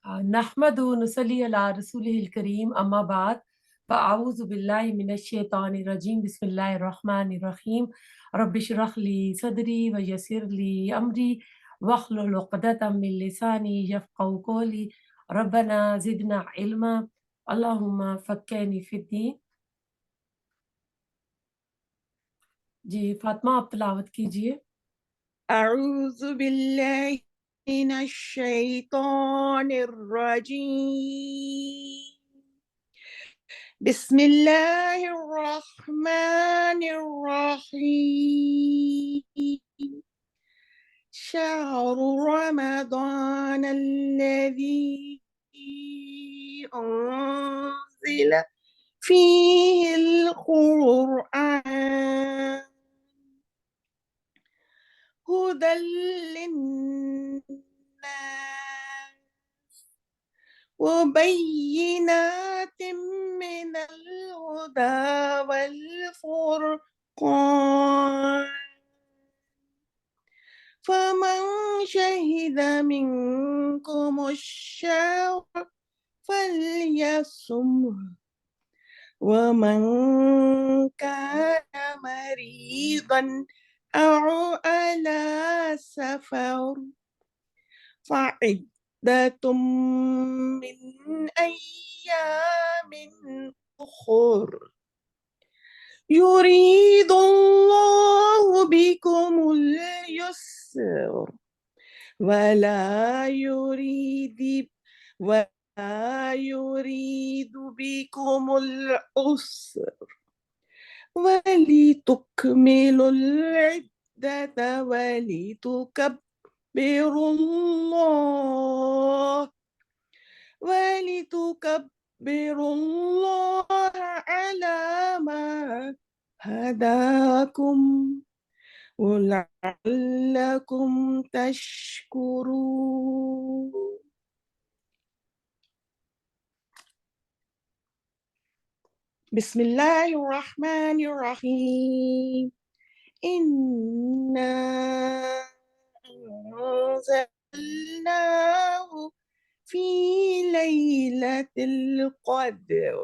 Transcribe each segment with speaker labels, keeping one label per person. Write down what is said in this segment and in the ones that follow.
Speaker 1: نحمد نصلی علی رسول الکریم اما بعد فاعوذ باللہ من الشیطان الرجیم بسم اللہ الرحمن الرحیم رب اشرح لی صدری ویسر لی امری واحلل عقدۃ من لسانی یفقهوا قولی ربنا زدنا علما اللہم فقہنی فی الدین۔ جی فاطمہ آپ تلاوت کیجئے۔
Speaker 2: اعوذ باللہ من الشیطان الرجیم بسم اللہ الرحمن الرحیم شہر رمضان الذی انزل فیہ القرآن هدى للناس وبينات من الهدى والفرقان فمن شهد منكم الشهر فليصمه ومن كان مريضا أو على سفر فعدة من أيام أخر يريد الله بكم اليسر ولا يريد بكم العسر ولتكملوا العدة ولتكبروا الله على ما هداكم ولعلكم تشكرون۔ بسم اللہ الرحمن الرحیم انا انزلناه في ليلة القدر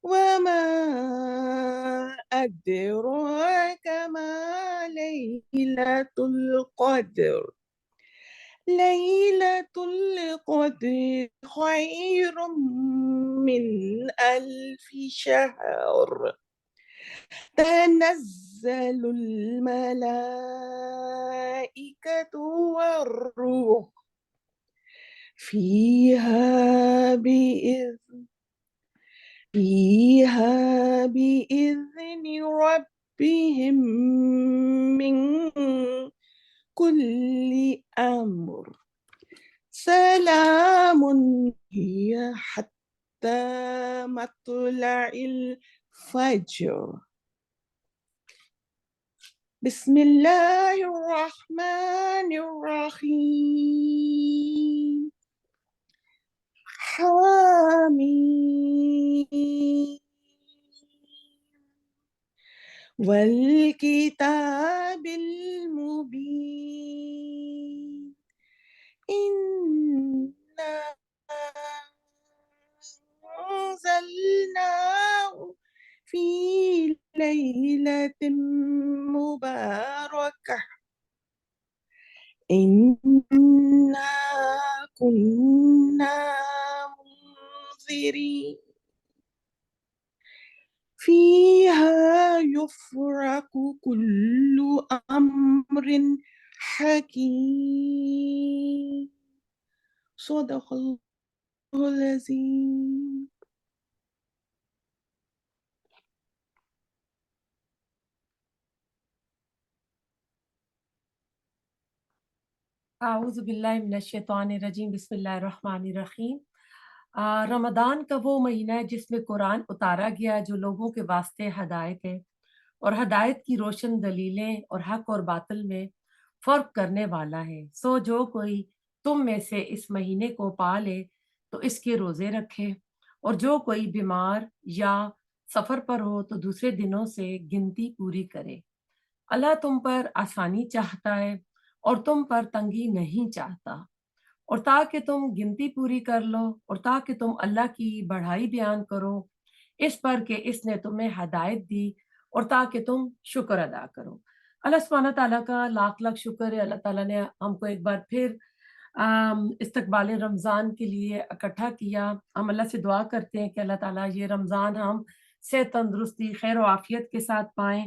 Speaker 2: وما أدراك ما ليلة القدر ليلة القدر خير من 1000 شهر تنزل الملائكة والروح فيها بإذن ربهم من كل أمر سلام هي حتى مطلع الفجر۔ بسم اللہ الرحمن الرحیم حامیم والکتاب المبین إنا أنزلناه في ليلة مباركة إنا كنا منذرين فيها يفرق كل أمر حكيم صدق الله العظيم۔
Speaker 1: اعوذ باللہ من الشیطان الرجیم بسم اللہ الرحمن الرحیم۔ رمضان کا وہ مہینہ ہے جس میں قرآن اتارا گیا جو لوگوں کے واسطے ہدایت ہے اور ہدایت کی روشن دلیلیں اور حق اور باطل میں فرق کرنے والا ہے۔ سو جو کوئی تم میں سے اس مہینے کو پا لے تو اس کے روزے رکھے، اور جو کوئی بیمار یا سفر پر ہو تو دوسرے دنوں سے گنتی پوری کرے۔ اللہ تم پر آسانی چاہتا ہے اور تم پر تنگی نہیں چاہتا۔ اور تاکہ تم گنتی پوری کر لو اور تاکہ تم اللہ کی بڑائی بیان کرو اس پر کہ اس نے تمہیں ہدایت دی اور تاکہ تم شکر ادا کرو۔ اللہ سبحانہ تعالیٰ کا لاکھ لاکھ شکر ہے، اللہ تعالیٰ نے ہم کو ایک بار پھر استقبال رمضان کے لیے اکٹھا کیا۔ ہم اللہ سے دعا کرتے ہیں کہ اللہ تعالیٰ یہ رمضان ہم صحت تندرستی خیر و عافیت کے ساتھ پائیں۔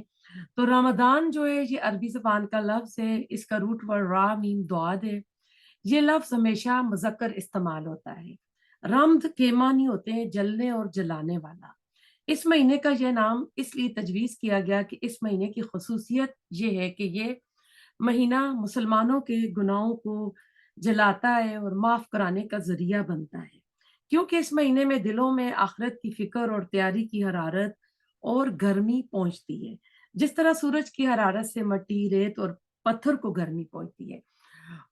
Speaker 1: تو رمضان جو ہے یہ عربی زبان کا لفظ ہے، اس کا روٹ ورڈ را میم دعاد ہے۔ یہ لفظ ہمیشہ مذکر استعمال ہوتا ہے۔ رمد کے معنی ہوتے ہیں جلنے اور جلانے والا۔ اس مہینے کا یہ نام اس لیے تجویز کیا گیا کہ اس مہینے کی خصوصیت یہ ہے کہ یہ مہینہ مسلمانوں کے گناہوں کو جلاتا ہے اور معاف کرانے کا ذریعہ بنتا ہے، کیونکہ اس مہینے میں دلوں میں آخرت کی فکر اور تیاری کی حرارت اور گرمی پہنچتی ہے، جس طرح سورج کی حرارت سے مٹی، ریت اور پتھر کو گرمی پہنچتی ہے۔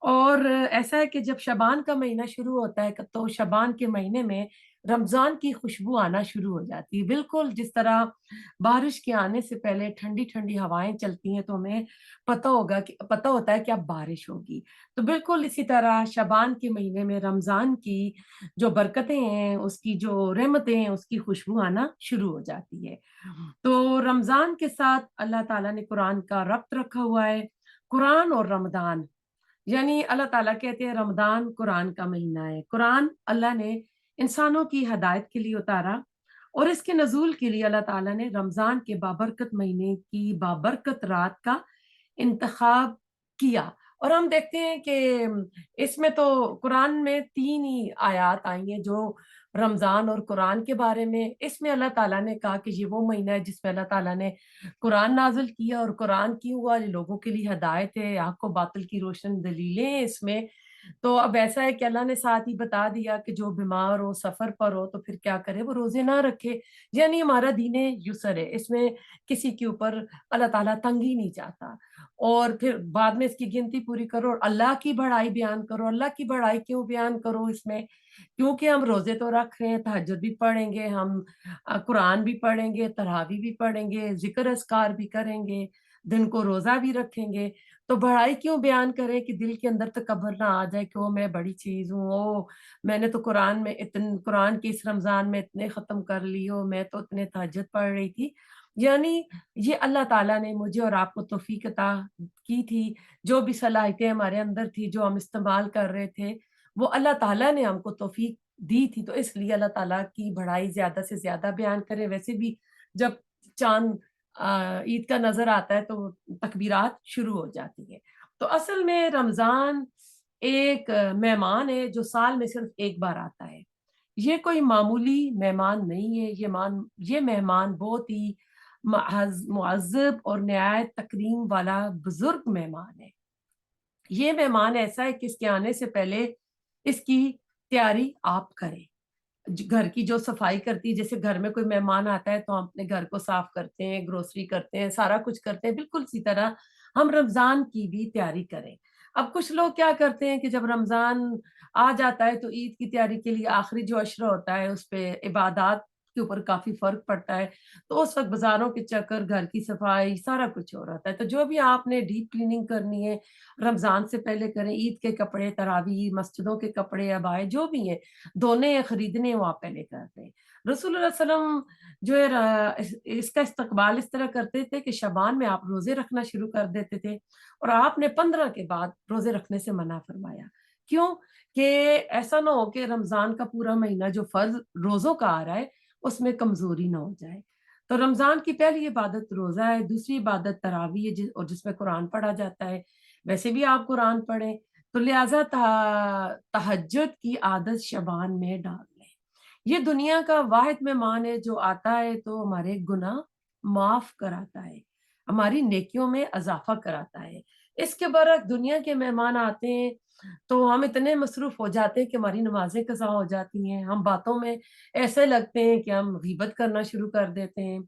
Speaker 1: اور ایسا ہے کہ جب شعبان کا مہینہ شروع ہوتا ہے تو شعبان کے مہینے میں رمضان کی خوشبو آنا شروع ہو جاتی ہے، بالکل جس طرح بارش کے آنے سے پہلے ٹھنڈی ٹھنڈی ہوائیں چلتی ہیں تو ہمیں پتہ ہوتا ہے کہ اب بارش ہوگی۔ تو بالکل اسی طرح شعبان کے مہینے میں رمضان کی جو برکتیں ہیں، اس کی جو رحمتیں ہیں، اس کی خوشبو آنا شروع ہو جاتی ہے۔ تو رمضان کے ساتھ اللہ تعالیٰ نے قرآن کا ربط رکھا ہوا ہے۔ قرآن اور رمضان، یعنی اللہ تعالیٰ کہتے ہیں رمضان قرآن کا مہینہ ہے۔ قرآن اللہ نے انسانوں کی ہدایت کے لیے اتارا اور اس کے نزول کے لیے اللہ تعالیٰ نے رمضان کے بابرکت مہینے کی بابرکت رات کا انتخاب کیا۔ اور ہم دیکھتے ہیں کہ اس میں تو قرآن میں 3 ہی آیات آئی ہیں جو رمضان اور قرآن کے بارے میں۔ اس میں اللہ تعالیٰ نے کہا کہ یہ وہ مہینہ ہے جس میں اللہ تعالیٰ نے قرآن نازل کیا، اور قرآن کیوں ہوا؟ یہ لوگوں کے لیے ہدایت ہے، حق و باطل کی روشن دلیلیں ہیں اس میں۔ تو اب ایسا ہے کہ اللہ نے ساتھ ہی بتا دیا کہ جو بیمار ہو، سفر پر ہو تو پھر کیا کرے؟ وہ روزے نہ رکھے۔ یعنی ہمارا دین یسر ہے، اس میں کسی کے اوپر اللہ تعالیٰ تنگی نہیں چاہتا۔ اور پھر بعد میں اس کی گنتی پوری کرو اور اللہ کی بڑائی بیان کرو۔ اللہ کی بڑائی کیوں بیان کرو اس میں؟ کیونکہ ہم روزے تو رکھ رہے ہیں، تہجد بھی پڑھیں گے، ہم قرآن بھی پڑھیں گے، تراویح بھی پڑھیں گے، ذکر اذکار بھی کریں گے، دن کو روزہ بھی رکھیں گے۔ تو بڑائی کیوں بیان کریں کہ دل کے اندر تکبر نہ آ جائے کہ وہ میں بڑی چیز ہوں، میں نے تو قرآن کے اس رمضان میں اتنے ختم کر لی ہو، میں تو اتنے تہجد پڑھ رہی تھی۔ یعنی یہ اللہ تعالیٰ نے مجھے اور آپ کو توفیق عطا کی تھی، جو بھی صلاحیتیں ہمارے اندر تھی، جو ہم استعمال کر رہے تھے، وہ اللہ تعالیٰ نے ہم کو توفیق دی تھی۔ تو اس لیے اللہ تعالیٰ کی بڑائی زیادہ سے زیادہ بیان کریں۔ ویسے بھی جب چاند عید کا نظر آتا ہے تو تکبیرات شروع ہو جاتی ہیں۔ تو اصل میں رمضان ایک مہمان ہے جو سال میں صرف ایک بار آتا ہے۔ یہ کوئی معمولی مہمان نہیں ہے، یہ مہمان بہت ہی معذب اور نہایت تکریم والا بزرگ مہمان ہے۔ یہ مہمان ایسا ہے کہ اس کے آنے سے پہلے اس کی تیاری آپ کریں۔ گھر کی جو صفائی کرتی ہے، جیسے گھر میں کوئی مہمان آتا ہے تو ہم اپنے گھر کو صاف کرتے ہیں، گروسری کرتے ہیں، سارا کچھ کرتے ہیں، بالکل اسی طرح ہم رمضان کی بھی تیاری کریں۔ اب کچھ لوگ کیا کرتے ہیں کہ جب رمضان آ جاتا ہے تو عید کی تیاری کے لیے آخری جو عشرہ ہوتا ہے اس پہ عبادات کے اوپر کافی فرق پڑتا ہے، تو اس وقت بازاروں کے چکر، گھر کی صفائی، سارا کچھ ہو رہتا ہے۔ تو جو بھی آپ نے ڈیپ کلیننگ کرنی ہے رمضان سے پہلے کریں۔ عید کے کپڑے، تراویح، مسجدوں کے کپڑے، عبائے جو بھی ہیں دھونے یا خریدنے وہ آپ پہلے کرتے ہیں۔ رسول اللہ صلی اللہ علیہ وسلم جو ہے اس کا استقبال اس طرح کرتے تھے کہ شعبان میں آپ روزے رکھنا شروع کر دیتے تھے، اور آپ نے 15 کے بعد روزے رکھنے سے منع فرمایا۔ کیوں؟ کہ ایسا نہ ہو کہ رمضان کا پورا مہینہ جو فرض روزوں کا آ رہا ہے اس میں کمزوری نہ ہو جائے۔ تو رمضان کی پہلی عبادت روزہ ہے، دوسری عبادت تراویح ہے اور جس میں قرآن پڑھا جاتا ہے۔ ویسے بھی آپ قرآن پڑھیں، تو لہٰذا تہجد کی عادت شعبان میں ڈال لیں۔ یہ دنیا کا واحد مہمان ہے جو آتا ہے تو ہمارے گناہ معاف کراتا ہے، ہماری نیکیوں میں اضافہ کراتا ہے۔ اس کے برعکس دنیا کے مہمان آتے ہیں تو ہم اتنے مصروف ہو جاتے ہیں کہ ہماری نمازیں قضا ہو جاتی ہیں، ہم باتوں میں ایسے لگتے ہیں کہ ہم غیبت کرنا شروع کر دیتے ہیں۔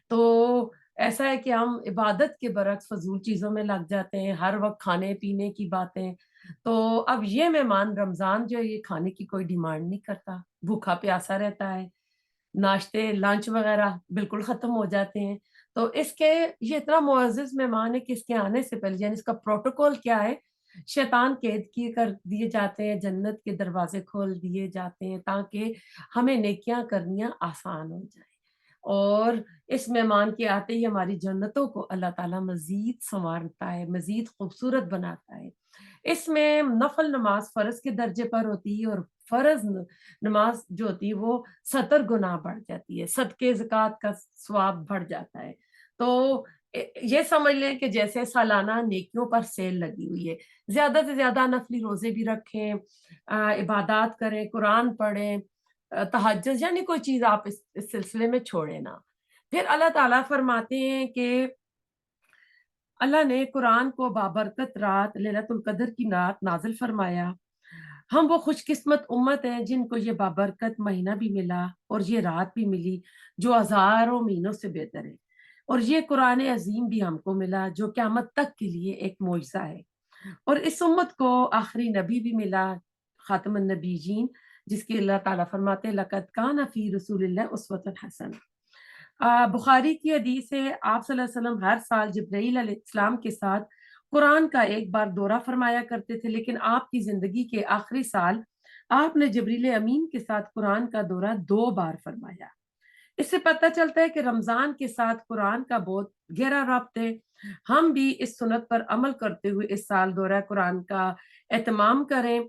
Speaker 1: تو ایسا ہے کہ ہم عبادت کے برعکس فضول چیزوں میں لگ جاتے ہیں، ہر وقت کھانے پینے کی باتیں۔ تو اب یہ مہمان رمضان جو ہے یہ کھانے کی کوئی ڈیمانڈ نہیں کرتا، بھوکا پیاسا رہتا ہے، ناشتے لنچ وغیرہ بالکل ختم ہو جاتے ہیں۔ تو یہ اتنا معزز مہمان ہے کہ اس کے آنے سے پہلے، یعنی اس کا پروٹوکول کیا ہے؟ شیطان قید کیے کر دیے جاتے ہیں، جنت کے دروازے کھول دیے جاتے ہیں تاکہ ہمیں نیکیاں کرنیاں آسان ہو جائیں، اور اس مہمان کے آتے ہی ہماری جنتوں کو اللہ تعالیٰ مزید سنوارتا ہے، مزید خوبصورت بناتا ہے۔ اس میں نفل نماز فرض کے درجے پر ہوتی ہے، اور فرض نماز جو ہوتی ہے وہ 70 گنا بڑھ جاتی ہے، صدقے زکوٰۃ کا ثواب بڑھ جاتا ہے۔ تو یہ سمجھ لیں کہ جیسے سالانہ نیکیوں پر سیل لگی ہوئی ہے۔ زیادہ سے زیادہ نفلی روزے بھی رکھیں، عبادات کریں، قرآن پڑھیں، تہجد، یعنی کوئی چیز آپ اس سلسلے میں چھوڑیں نا۔ پھر اللہ تعالیٰ فرماتے ہیں کہ اللہ نے قرآن کو بابرکت رات لیلۃ القدر کی رات نازل فرمایا۔ ہم وہ خوش قسمت امت ہیں جن کو یہ بابرکت مہینہ بھی ملا اور یہ رات بھی ملی جو ہزاروں مہینوں سے بہتر ہے، اور یہ قرآن عظیم بھی ہم کو ملا جو قیامت تک کے لیے ایک معجزہ ہے، اور اس امت کو آخری نبی بھی ملا، خاتم النبیین، جس کی اللہ تعالیٰ فرماتے ہیں لقد کان فی رسول اللہ اسوۃ حسنہ۔ بخاری کی حدیث ہے آپ صلی اللہ علیہ وسلم ہر سال جبرائیل علیہ السلام کے ساتھ قرآن کا ایک بار دورہ فرمایا کرتے تھے، لیکن آپ کی زندگی کے آخری سال آپ نے جبریل امین کے ساتھ قرآن کا دورہ 2 بار فرمایا۔ اس سے پتہ چلتا ہے کہ رمضان کے ساتھ قرآن کا بہت گہرا ربط ہے۔ ہم بھی اس سنت پر عمل کرتے ہوئے اس سال دورہ قرآن کا اہتمام کریں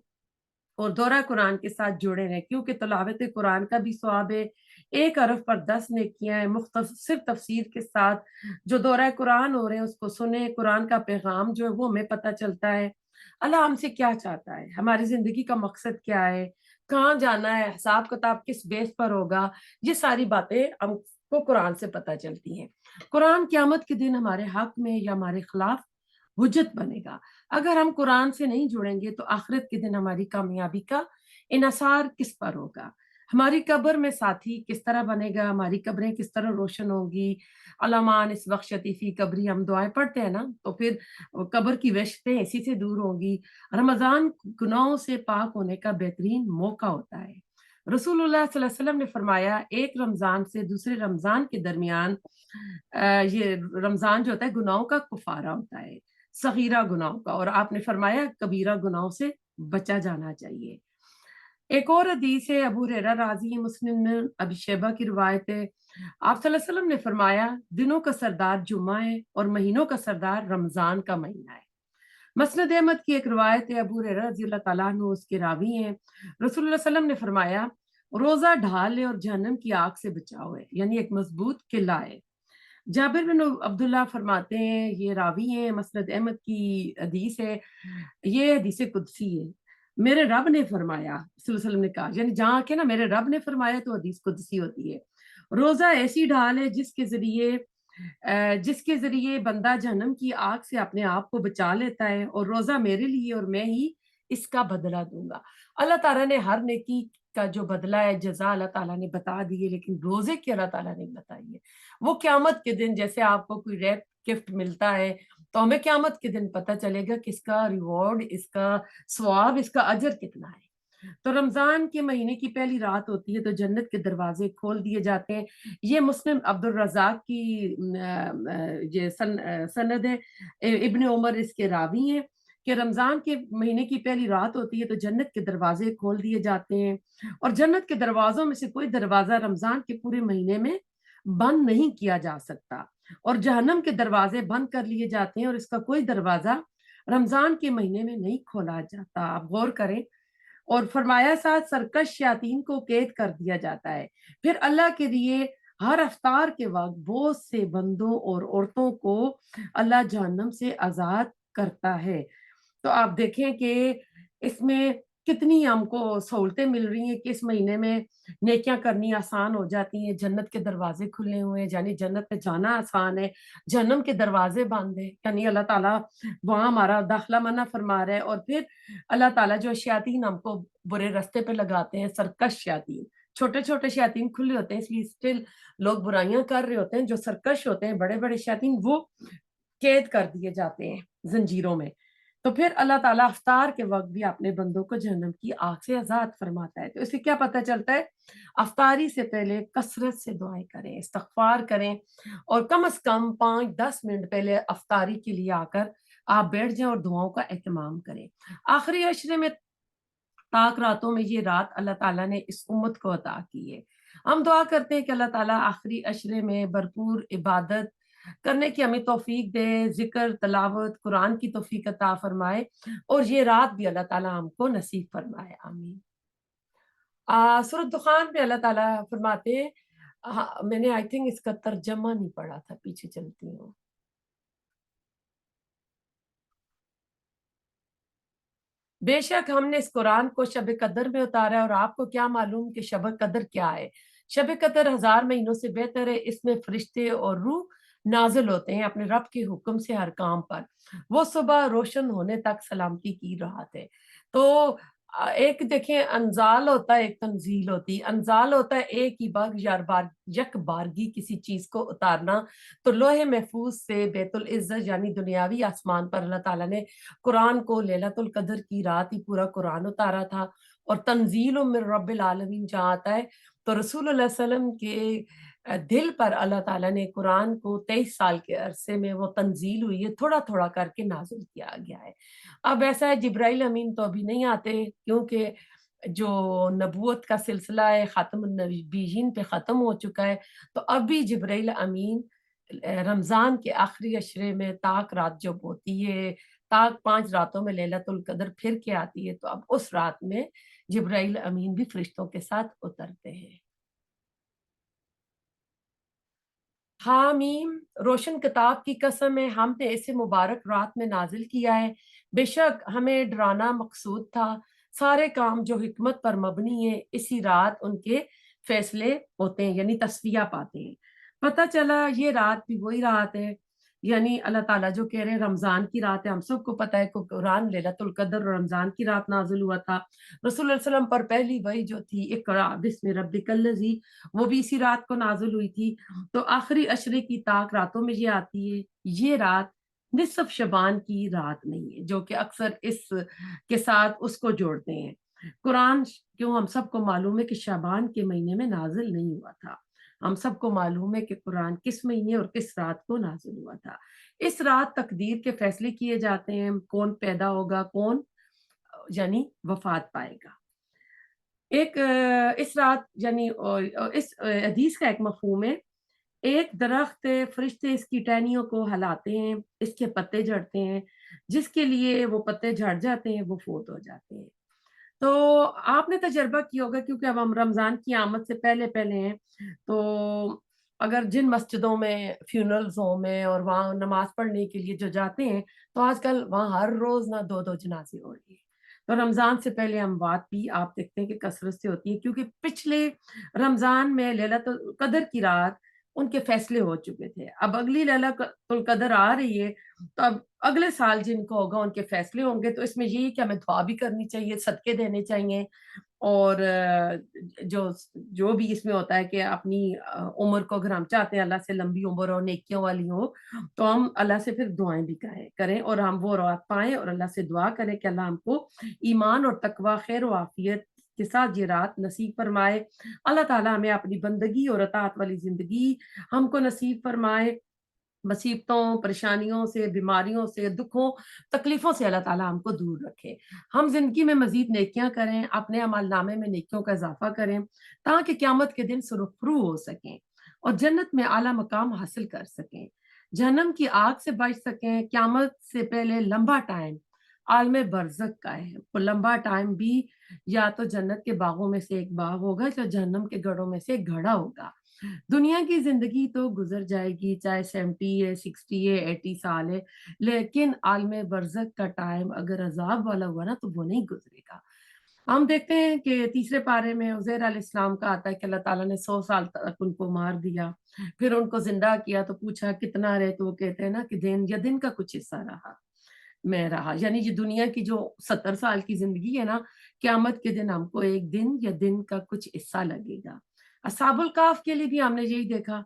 Speaker 1: اور دورہ قرآن کے ساتھ جڑے رہیں، کیونکہ تلاوت قرآن کا بھی ثواب ہے، 1 حرف پر 10 نیکیاں ہیں۔ مختصر تفسیر کے ساتھ جو دورہ قرآن ہو رہے ہیں اس کو سنیں، قرآن کا پیغام جو ہے وہ ہمیں پتہ چلتا ہے، اللہ ہم سے کیا چاہتا ہے، ہماری زندگی کا مقصد کیا ہے، کہاں جانا ہے، حساب کتاب کس بیس پر ہوگا، یہ ساری باتیں ہم کو قرآن سے پتہ چلتی ہیں۔ قرآن قیامت کے دن ہمارے حق میں یا ہمارے خلاف حجت بنے گا۔ اگر ہم قرآن سے نہیں جڑیں گے تو آخرت کے دن ہماری کامیابی کا انحصار کس پر ہوگا؟ ہماری قبر میں ساتھی کس طرح بنے گا، ہماری قبریں کس طرح روشن ہوگی؟ علمان اس بخشتی فی قبری، ہم دعائیں پڑھتے ہیں نا، تو پھر قبر کی وحشتیں اسی سے دور ہوگی۔ رمضان گناہوں سے پاک ہونے کا بہترین موقع ہوتا ہے۔ رسول اللہ صلی اللہ علیہ وسلم نے فرمایا ایک رمضان سے دوسرے رمضان کے درمیان یہ رمضان جو ہوتا ہے گناہوں کا کفارہ ہوتا ہے، صغیرہ گناہوں کا، اور آپ نے فرمایا کبیرہ گناہوں سے بچا جانا چاہیے۔ ایک اور حدیث ہے ابو ہریرہ راضی، مسلم میں ابی شیبہ کی روایت ہے، آپ صلی اللہ علیہ وسلم نے فرمایا دنوں کا سردار جمعہ ہے اور مہینوں کا سردار رمضان کا مہینہ ہے۔ مسند احمد کی ایک روایت ہے، ابو ہریرہ رضی اللہ تعالیٰ عنہ اس کے راوی ہیں، رسول اللہ صلی اللہ علیہ وسلم نے فرمایا روزہ ڈھال ہے اور جہنم کی آگ سے بچاؤ ہے، یعنی ایک مضبوط قلعہ ہے۔ جابر بن عبداللہ فرماتے ہیں، یہ راوی ہیں، مسند احمد کی حدیث ہے، یہ حدیث قدسی ہے، میرے رب نے فرمایا، صلی اللہ علیہ وسلم نے کہا، یعنی جہاں کہ نا میرے رب نے فرمایا تو حدیث قدسی ہوتی ہے۔ روزہ ایسی ڈھال ہے جس کے ذریعے بندہ جہنم کی آگ سے اپنے آپ کو بچا لیتا ہے، اور روزہ میرے لیے اور میں ہی اس کا بدلہ دوں گا۔ اللہ تعالیٰ نے ہر نیکی کا جو بدلہ ہے جزا اللہ تعالیٰ نے بتا دی ہے، لیکن روزے کی اللہ تعالیٰ نے بتائی ہے۔ وہ قیامت کے دن جیسے آپ کو کوئی ریپ گفٹ ملتا ہے تو ہمیں قیامت کے دن پتہ چلے گا کہ اس کا ریوارڈ، اس کا ثواب، اس کا اجر کتنا ہے۔ تو رمضان کے مہینے کی پہلی رات ہوتی ہے تو جنت کے دروازے کھول دیے جاتے ہیں۔ یہ مسلم عبد الرزاق کی یہ سند ہے، ابن عمر اس کے راوی ہیں کہ رمضان کے مہینے کی پہلی رات ہوتی ہے تو جنت کے دروازے کھول دیے جاتے ہیں، اور جنت کے دروازوں میں سے کوئی دروازہ رمضان کے پورے مہینے میں بند نہیں کیا جا سکتا، اور جہنم کے دروازے بند کر لیے جاتے ہیں اور اس کا کوئی دروازہ رمضان کے مہینے میں نہیں کھولا جاتا۔ آپ غور کریں، اور فرمایا ساتھ سرکش شیاطین کو قید کر دیا جاتا ہے۔ پھر اللہ کے لیے ہر افطار کے وقت بہت سے بندوں اور عورتوں کو اللہ جہنم سے آزاد کرتا ہے۔ تو آپ دیکھیں کہ اس میں کتنی ہم کو سہولتیں مل رہی ہیں کہ اس مہینے میں نیکیاں کرنی آسان ہو جاتی ہیں، جنت کے دروازے کھلے ہوئے ہیں، یعنی جنت میں جانا آسان ہے، جہنم کے دروازے بند ہیں، یعنی اللہ تعالیٰ وہاں ہمارا داخلہ منع فرما رہا ہے۔ اور پھر اللہ تعالیٰ جو شیاطین ہم کو برے رستے پہ لگاتے ہیں، سرکش شیاطین، چھوٹے چھوٹے شیاطین کھلے ہوتے ہیں اس لیے اسٹل لوگ برائیاں کر رہے ہوتے ہیں، جو سرکش ہوتے ہیں بڑے بڑے شیاطین وہ قید کر دیے جاتے ہیں زنجیروں میں۔ تو پھر اللہ تعالیٰ افطار کے وقت بھی اپنے بندوں کو جہنم کی آگ سے آزاد فرماتا ہے۔ تو اس سے کیا پتہ چلتا ہے؟ افطاری سے پہلے کثرت سے دعائیں کریں، استغفار کریں، اور کم از کم 5-10 منٹ پہلے افطاری کے لیے آ کر آپ بیٹھ जाएं और दुआओं का एहतमाम करें। आखिरी अशरे में ताक रातों में ये रात अल्लाह ताला ने इस उम्मत को अता की है। हम दुआ करते हैं कि अल्लाह ताला आखिरी अशरे में भरपूर इबादत करने की हमें तौफीक दे, जिक्र, तलावत, कुरान की तौफीक अता फरमाए और ये रात भी अल्लाह ताला हमको नसीब फरमाए। आमीन। सूरत दुखान में अल्लाह ताला फरमाते हैं, मैंने आई थिंक इसका तर्जमा नहीं पढ़ा था, पीछे चलती हूँ। बेशक हमने इस कुरान को शब कदर में उतारा है और आपको क्या मालूम कि शब कदर क्या है। शब कदर 1000 महीनों से बेहतर है। इसमें फरिश्ते और रूह नाजिल होते हैं अपने रब के हुक्म से हर काम पर। वो सुबह रोशन होने तक सलामती की राहत है। तो एक देखें, अनजाल होता है, एक तंजील होती है। अनजाल होता है एक ही बार यक बारगी किसी चीज को उतारना। तो लोहे महफूज से बैतुल इज्जत यानी दुनियावी आसमान पर अल्लाह ताला ने कुरान को लैलतुल कदर की रात ही पूरा कुरान उतारा था। और तंजील मिन रब्बिल आलमीन जहाँ आता है तो रसूलुल्लाह सल्लल्लाहु अलैहि वसल्लम के दिल पर अल्लाह ताला ने कुरान को 23 साल के अरसे में वो तंजील हुई है, थोड़ा थोड़ा करके नाजिल किया गया है। अब ऐसा है, जिब्राइल अमीन तो अभी नहीं आते क्योंकि जो नबूवत का सिलसिला है ख़ातमुन नबीयीन पे ख़त्म हो चुका है। तो अभी जिब्राइल अमीन रमज़ान के आखिरी अशरे में ताक रात जब होती है, ताक 5 रातों में लैलतुल कदर फिर के आती है, तो अब उस रात में जिब्राइल अमीन भी फरिश्तों के साथ उतरते हैं। हामीम, रोशन किताब की कसम है, हमने इसे मुबारक रात में नाजिल किया है। बेशक हमें डराना मकसूद था। सारे काम जो हिकमत पर मबनी है इसी रात उनके फैसले होते हैं, यानी तस्फिया पाते हैं। पता चला ये रात भी वही रात है, यानी अल्लाह ताला जो कह रहे हैं रमजान की रात है। हम सबको पता है कि कुरान लैलतुल कद्र और रमजान की रात नाजिल हुआ था। रसूल सल्लम पर पहली वही जो थी इक़रा बिस्मि रब्बिकल्लज़ी, वो भी इसी रात को नाजिल हुई थी। तो आखिरी अशरे की ताक रातों में ये आती है। ये रात निसफ शबान की रात नहीं है, जो कि अक्सर इस के साथ उसको जोड़ते हैं। कुरान क्यों, हम सबको मालूम है कि शाबान के महीने में नाजिल नहीं हुआ था। हम सबको मालूम है कि कुरान किस महीने और किस रात को नाजिल हुआ था। इस रात तकदीर के फैसले किए जाते हैं, कौन पैदा होगा, कौन यानी वफात पाएगा। इस रात यानी इस हदीस का एक मफहूम है, एक दरख्त है, फरिश्ते इसकी टहनियों को हिलाते हैं, इसके पत्ते झड़ते हैं, जिसके लिए वो पत्ते झड़ जाते हैं वो फौत हो जाते हैं। तो आपने तजर्बा किया होगा क्योंकि अब हम रमजान की आमद से पहले पहले हैं। तो अगर जिन मस्जिदों में फ्यूनरल्स होम है और वहाँ नमाज पढ़ने के लिए जो जाते हैं, तो आजकल वहाँ हर रोज ना दो दो जनाजे हो रही है। तो रमजान से पहले अमवात भी आप देखते हैं कि कसरत से होती है, क्योंकि पिछले रमजान में लैलतुल कदर की रात उनके फैसले हो चुके थे। अब अगली लैलतुल कदर आ रही है, तो अब अगले साल जिनको होगा उनके फैसले होंगे। तो इसमें यही कि हमें दुआ भी करनी चाहिए, सदके देने चाहिए और जो जो भी इसमें होता है कि अपनी उम्र को अगर हम चाहते हैं अल्लाह से लंबी उम्र और नेकियों वाली हो, तो हम अल्लाह से फिर दुआएं भी करें और हम वो रात पाएं और अल्लाह से दुआ करें कि अल्लाह हमको ईमान और तकवा, खैर और आफियत के साथ ये रात नसीब फरमाए। अल्लाह ताला हमें अपनी बंदगी और अतात वाली जिंदगी हमको नसीब फरमाए। मुसीबतों, परेशानियों से, बीमारियों से, दुखों, तकलीफों से अल्लाह ताला हमको दूर रखे। हम ज़िंदगी में मज़ीद नेकियां करें, अपने अमलनामे में नेकियों का इज़ाफ़ा करें, ताकि क़यामत के दिन सुरख़रू हो सकें और जन्नत में आला मकाम हासिल कर सकें। जहन्नम की आग से बच सकें, क़यामत से पहले लंबा टाइम आलम बरज़ख का है। वो लंबा टाइम भी या तो जन्नत के बागों में से एक बाग होगा या जहन्नम के गढ़ों में से एक घड़ा होगा। दुनिया की जिंदगी तो गुजर जाएगी, चाहे 70 है, 60 है, 80 साल है, लेकिन आलम बरज़ख का टाइम अगर अजाब वाला हुआ ना तो वो नहीं गुजरेगा। हम देखते हैं कि तीसरे पारे में उज़ैर अलैहिस्सलाम का आता है कि अल्लाह ताला ने 100 साल तक उनको मार दिया, फिर उनको जिंदा किया तो पूछा कितना रहे, तो वो कहते हैं ना कि दिन का कुछ हिस्सा रहा, मैं रहा। यानी ये दुनिया की जो 70 साल की जिंदगी है ना, क़यामत के दिन हमको एक दिन या दिन का कुछ हिस्सा लगेगा। असहाबुल kahf के लिए भी हमने यही देखा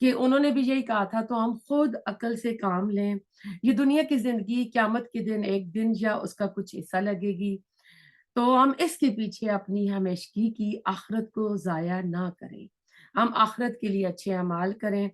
Speaker 1: कि उन्होंने भी यही कहा था, तो हम खुद अक्ल से काम लें। ये दुनिया की जिंदगी क़यामत के दिन एक दिन या उसका कुछ हिस्सा लगेगी, तो हम इसके पीछे अपनी हमेशगी की आखिरत को ज़ाया ना करें। हम आखिरत के लिए अच्छे अमाल करें।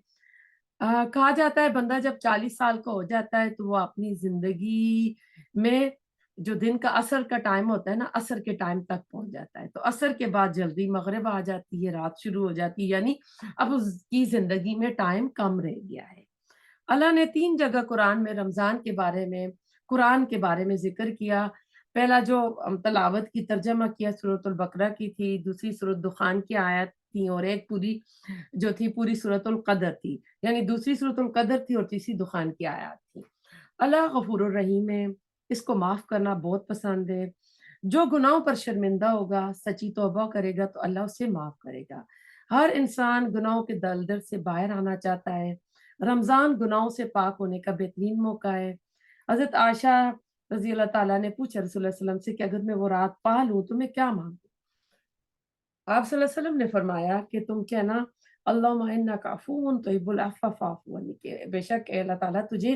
Speaker 1: कहा जाता है बंदा जब 40 साल का हो जाता है तो वो अपनी जिंदगी में जो दिन का असर का टाइम होता है ना, असर के टाइम तक पहुंच जाता है। तो असर के बाद जल्दी मगरिब आ जाती है, रात शुरू हो जाती है, यानी अब उसकी जिंदगी में टाइम कम रह गया है। अल्लाह ने 3 जगह कुरान में रमज़ान के बारे में, कुरान के बारे में ज़िक्र किया। पहला जो तलावत की तर्जमा किया सूरतुल बकरा की थी, दूसरी सूरत दुखान की आयत थी और एक पूरी जो थी पूरी सूरतुल कदर थी। यानी दूसरी सूरतुल कदर थी और तीसरी दुखान की आयत थी। अल्लाह गफूरुर रहीम है, इसको माफ़ करना बहुत पसंद है। जो गुनाहों पर शर्मिंदा होगा, सच्ची तौबा करेगा तो अल्लाह उसे माफ़ करेगा। हर इंसान गुनाहों के दलदल से बाहर आना चाहता है। रमज़ान गुनाहों से पाक होने का बेहतरीन मौका है। हज़रत आयशा रज़ी अल्लाह ताला ने पूछा रसूलुल्लाह सल्लल्लाहु अलैहि वसल्लम से कि अगर मैं वो रात पा लूँ तो मैं क्या माँगूँ? आप सल्लल्लाहु अलैहि वसल्लम ने फरमाया कि तुम कहना अल्लाहुम्मा इन्नका अफ़ुव्वुन तुहिब्बुल अफ़्व फ़अफ़ु अन्नी, कि बेशक ए अल्लाह ताला तुझे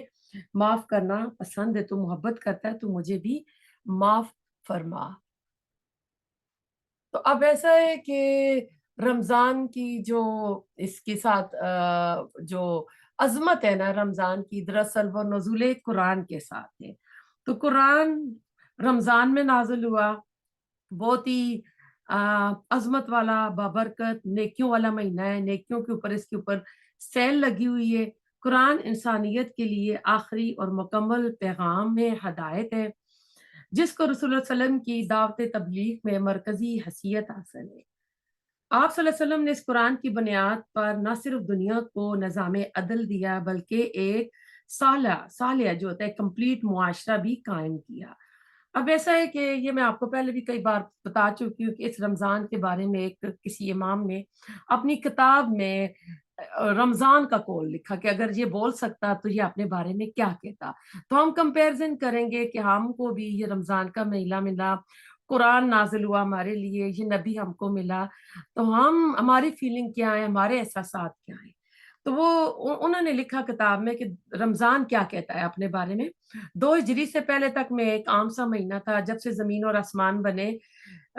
Speaker 1: माफ़ करना पसंद है, तू मोहब्बत करता है, तू मुझे भी माफ़ फरमा। तो अब ऐसा है कि रमज़ान की जो इसके साथ जो अज़मत है ना रमज़ान की, दरअसल वो नुज़ूल कुरान के साथ है। तो कुरान रमज़ान में नाज़िल हुआ, बहुत ही अ, अज़मत वाला, बाबरकत, नेकियों वाला महीना है, नेकियों के ऊपर इसके ऊपर सेल लगी हुई है। कुरान इंसानियत के लिए आखिरी और मुकम्मल पैगाम है, हदायत है, जिसको रसूलुल्लाह सल्लल्लाहु अलैहि वसल्लम की दावत तबलीग में मरकज़ी हैसियत हासिल है। आप सल्लल्लाहु अलैहि वसल्लम ने इस कुरान की बुनियाद पर न सिर्फ दुनिया को निज़ाम अदल दिया, बल्कि एक सालिया जो होता है कंप्लीट मुआशरा भी कायम किया। अब ऐसा है कि ये मैं आपको पहले भी कई बार बता चुकी हूँ कि इस रमज़ान के बारे में एक किसी इमाम ने अपनी किताब में रमज़ान का कौल लिखा कि अगर ये बोल सकता तो ये अपने बारे में क्या कहता। तो हम कंपैरिज़न करेंगे कि हमको भी ये रमज़ान का महीना मिला, कुरान नाज़िल हुआ हमारे लिए, ये नबी हमको मिला, तो हम हमारी फीलिंग क्या है, हमारे एहसासात क्या हैं? तो वो उन्होंने लिखा किताब में कि रमज़ान क्या कहता है अपने बारे में। 2 हिजरी से पहले तक में एक आम सा महीना था, जब से ज़मीन और आसमान बने,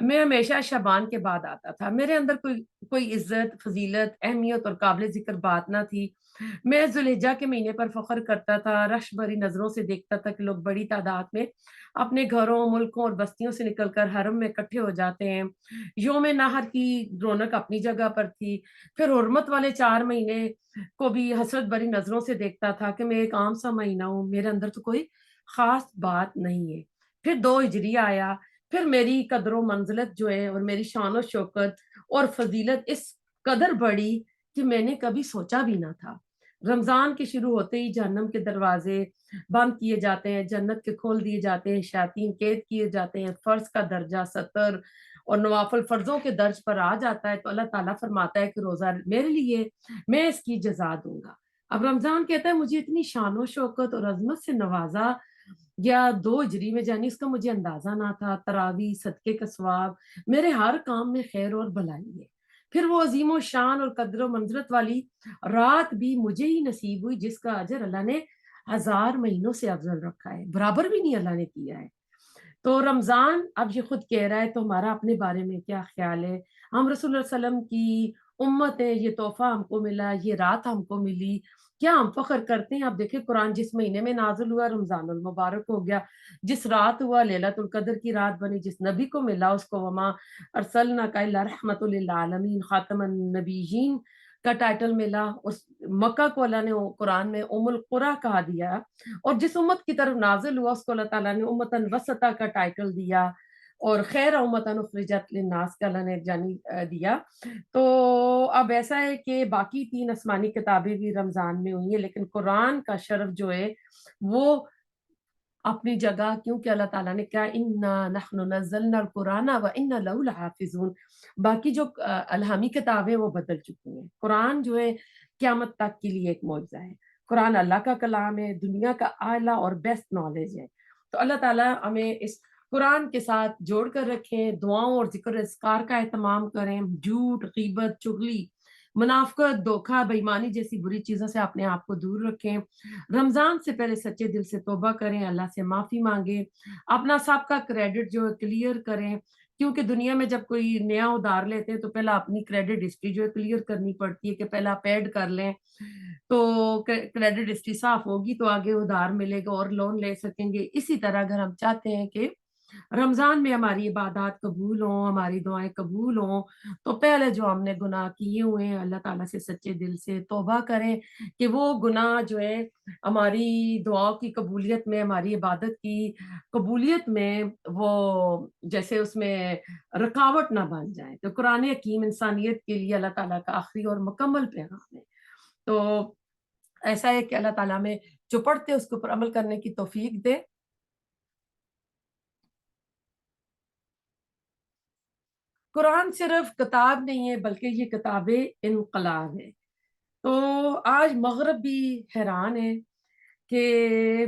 Speaker 1: मैं हमेशा शबान के बाद आता था। मेरे अंदर कोई कोई इज़्ज़त, फ़ज़ीलत, अहमियत और काबिल-ज़िक्र बात ना थी। मैं ज़ुल्हिज्जा के महीने पर फ़ख्र करता था, रश्क भरी नज़रों से देखता था कि लोग बड़ी तादाद में अपने घरों, मुल्कों और बस्तियों से निकल कर हरम में इकट्ठे हो जाते हैं। यौम नहर की रौनक अपनी जगह पर थी। फिर हुर्मत वाले 4 महीने को भी हसरत भरी नज़रों से देखता था कि मैं एक आम सा महीना हूँ, मेरे अंदर तो कोई ख़ास बात नहीं है। फिर 2 हिजरी आया, फिर मेरी कदर मंज़िलत जो है और मेरी शान और शौकत और फ़ज़ीलत इस कदर बढ़ी कि मैंने कभी सोचा भी ना था। रमज़ान के शुरू होते ही जहन्नम के दरवाज़े बंद किए जाते हैं, जन्नत के खोल दिए जाते हैं, शयातीन कैद किए जाते हैं, फ़र्ज़ का दर्जा, सतर और नवाफ़िल फ़र्ज़ों के दर्ज पर आ जाता है, तो अल्लाह ताला फ़रमाता है कि रोज़ा मेरे लिए, मैं इसकी जज़ा दूँगा। अब रमज़ान कहता है मुझे इतनी शान और शौकत और अज़मत से नवाज़ा या 2 हिजरी में, यानी इसका मुझे अंदाज़ा ना था, तरावी, सदक़े का सवाब, मेरे हर काम में खैर और भलाई है। फिर वो अज़ीम ओ शान और कद्र मंज़रत वाली रात भी मुझे ही नसीब हुई, जिसका अजर अल्लाह ने हज़ार महीनों से अफ़ज़ल रखा है, बराबर भी नहीं अल्लाह ने किया है। तो रमज़ान अब ये खुद कह रहा है तो हमारा अपने बारे में क्या ख़्याल है? हम रसूलुल्लाह सल्लम की उम्मत है, ये तोहफ़ा हमको मिला, ये रात हमको मिली, क्या हम फ़ख्र करते हैं? आप देखिए कुरान जिस महीने में नाज़िल हुआ रमज़ानुल मुबारक हो गया, जिस रात हुआ लैलतुल क़द्र की रात बनी, जिस नबी को मिला उसको वमा अरसलनाका इल्ला रहमतुल लिल आलमीन खातमुन नबिय्यीन का टाइटल मिला। उस मक्का को अल्लाह ने कुरान में उम्मुल कुरा कहा दिया और जिस उम्मत की तरफ नाज़िल हुआ उसको अल्लाह ताला ने उम्मतन वसता का टाइटल दिया और खैर उम्मतन उखरिजत लिन्नास का अल्लाह ने दिया। तो अब ऐसा है कि बाकी 3 आसमानी किताबें भी रमज़ान में हुई हैं, लेकिन कुरान का शरफ़ जो है वो अपनी जगह, क्योंकि अल्लाह ताला ने कहा इन्ना नहनु नज़्ज़लना अल-कुराना व इन्ना लहु लहाफ़िज़ून। बाकी जो इल्हामी किताबें वो बदल चुकी हैं। कुरान जो है क़यामत तक के लिए एक मौजज़ा है। कुरान अल्लाह का कलाम है, दुनिया का आला और बेस्ट नॉलेज है। तो अल्लाह ताला हमें इस कुरान के साथ जोड़ कर रखें, दुआओं और ज़िक्र-ए-अज़कार का एहतमाम करें, झूठ, ग़ीबत, चुगली, मुनाफ़िक़त, धोखा, बेईमानी जैसी बुरी चीज़ों से अपने आप को दूर रखें। रमज़ान से पहले सच्चे दिल से तौबा करें, अल्लाह से माफ़ी माँगे, अपना सबका क्रेडिट जो है क्लियर करें, کیونکہ دنیا میں جب کوئی نیا ادھار لیتے ہیں تو پہلا اپنی کریڈٹ ہسٹری جو ہے کلیئر کرنی پڑتی ہے کہ پہلا پیڈ کر لیں، تو کریڈٹ ہسٹری صاف ہوگی تو آگے ادھار ملے گا اور لون لے سکیں گے۔ اسی طرح اگر ہم چاہتے ہیں کہ رمضان میں ہماری عبادات قبول ہوں، ہماری دعائیں قبول ہوں، تو پہلے جو ہم نے گناہ کیے ہوئے ہیں اللہ تعالیٰ سے سچے دل سے توبہ کریں کہ وہ گناہ جو ہے ہماری دعاؤں کی قبولیت میں، ہماری عبادت کی قبولیت میں وہ جیسے اس میں رکاوٹ نہ بن جائے۔ تو قرآن حکیم انسانیت کے لیے اللہ تعالیٰ کا آخری اور مکمل پیغام ہے۔ تو ایسا ہے کہ اللہ تعالیٰ میں جو پڑھتے اس کے اوپر عمل کرنے کی توفیق دے۔ قرآن صرف کتاب نہیں ہے بلکہ یہ کتاب انقلاب ہے۔ تو آج مغرب بھی حیران ہے کہ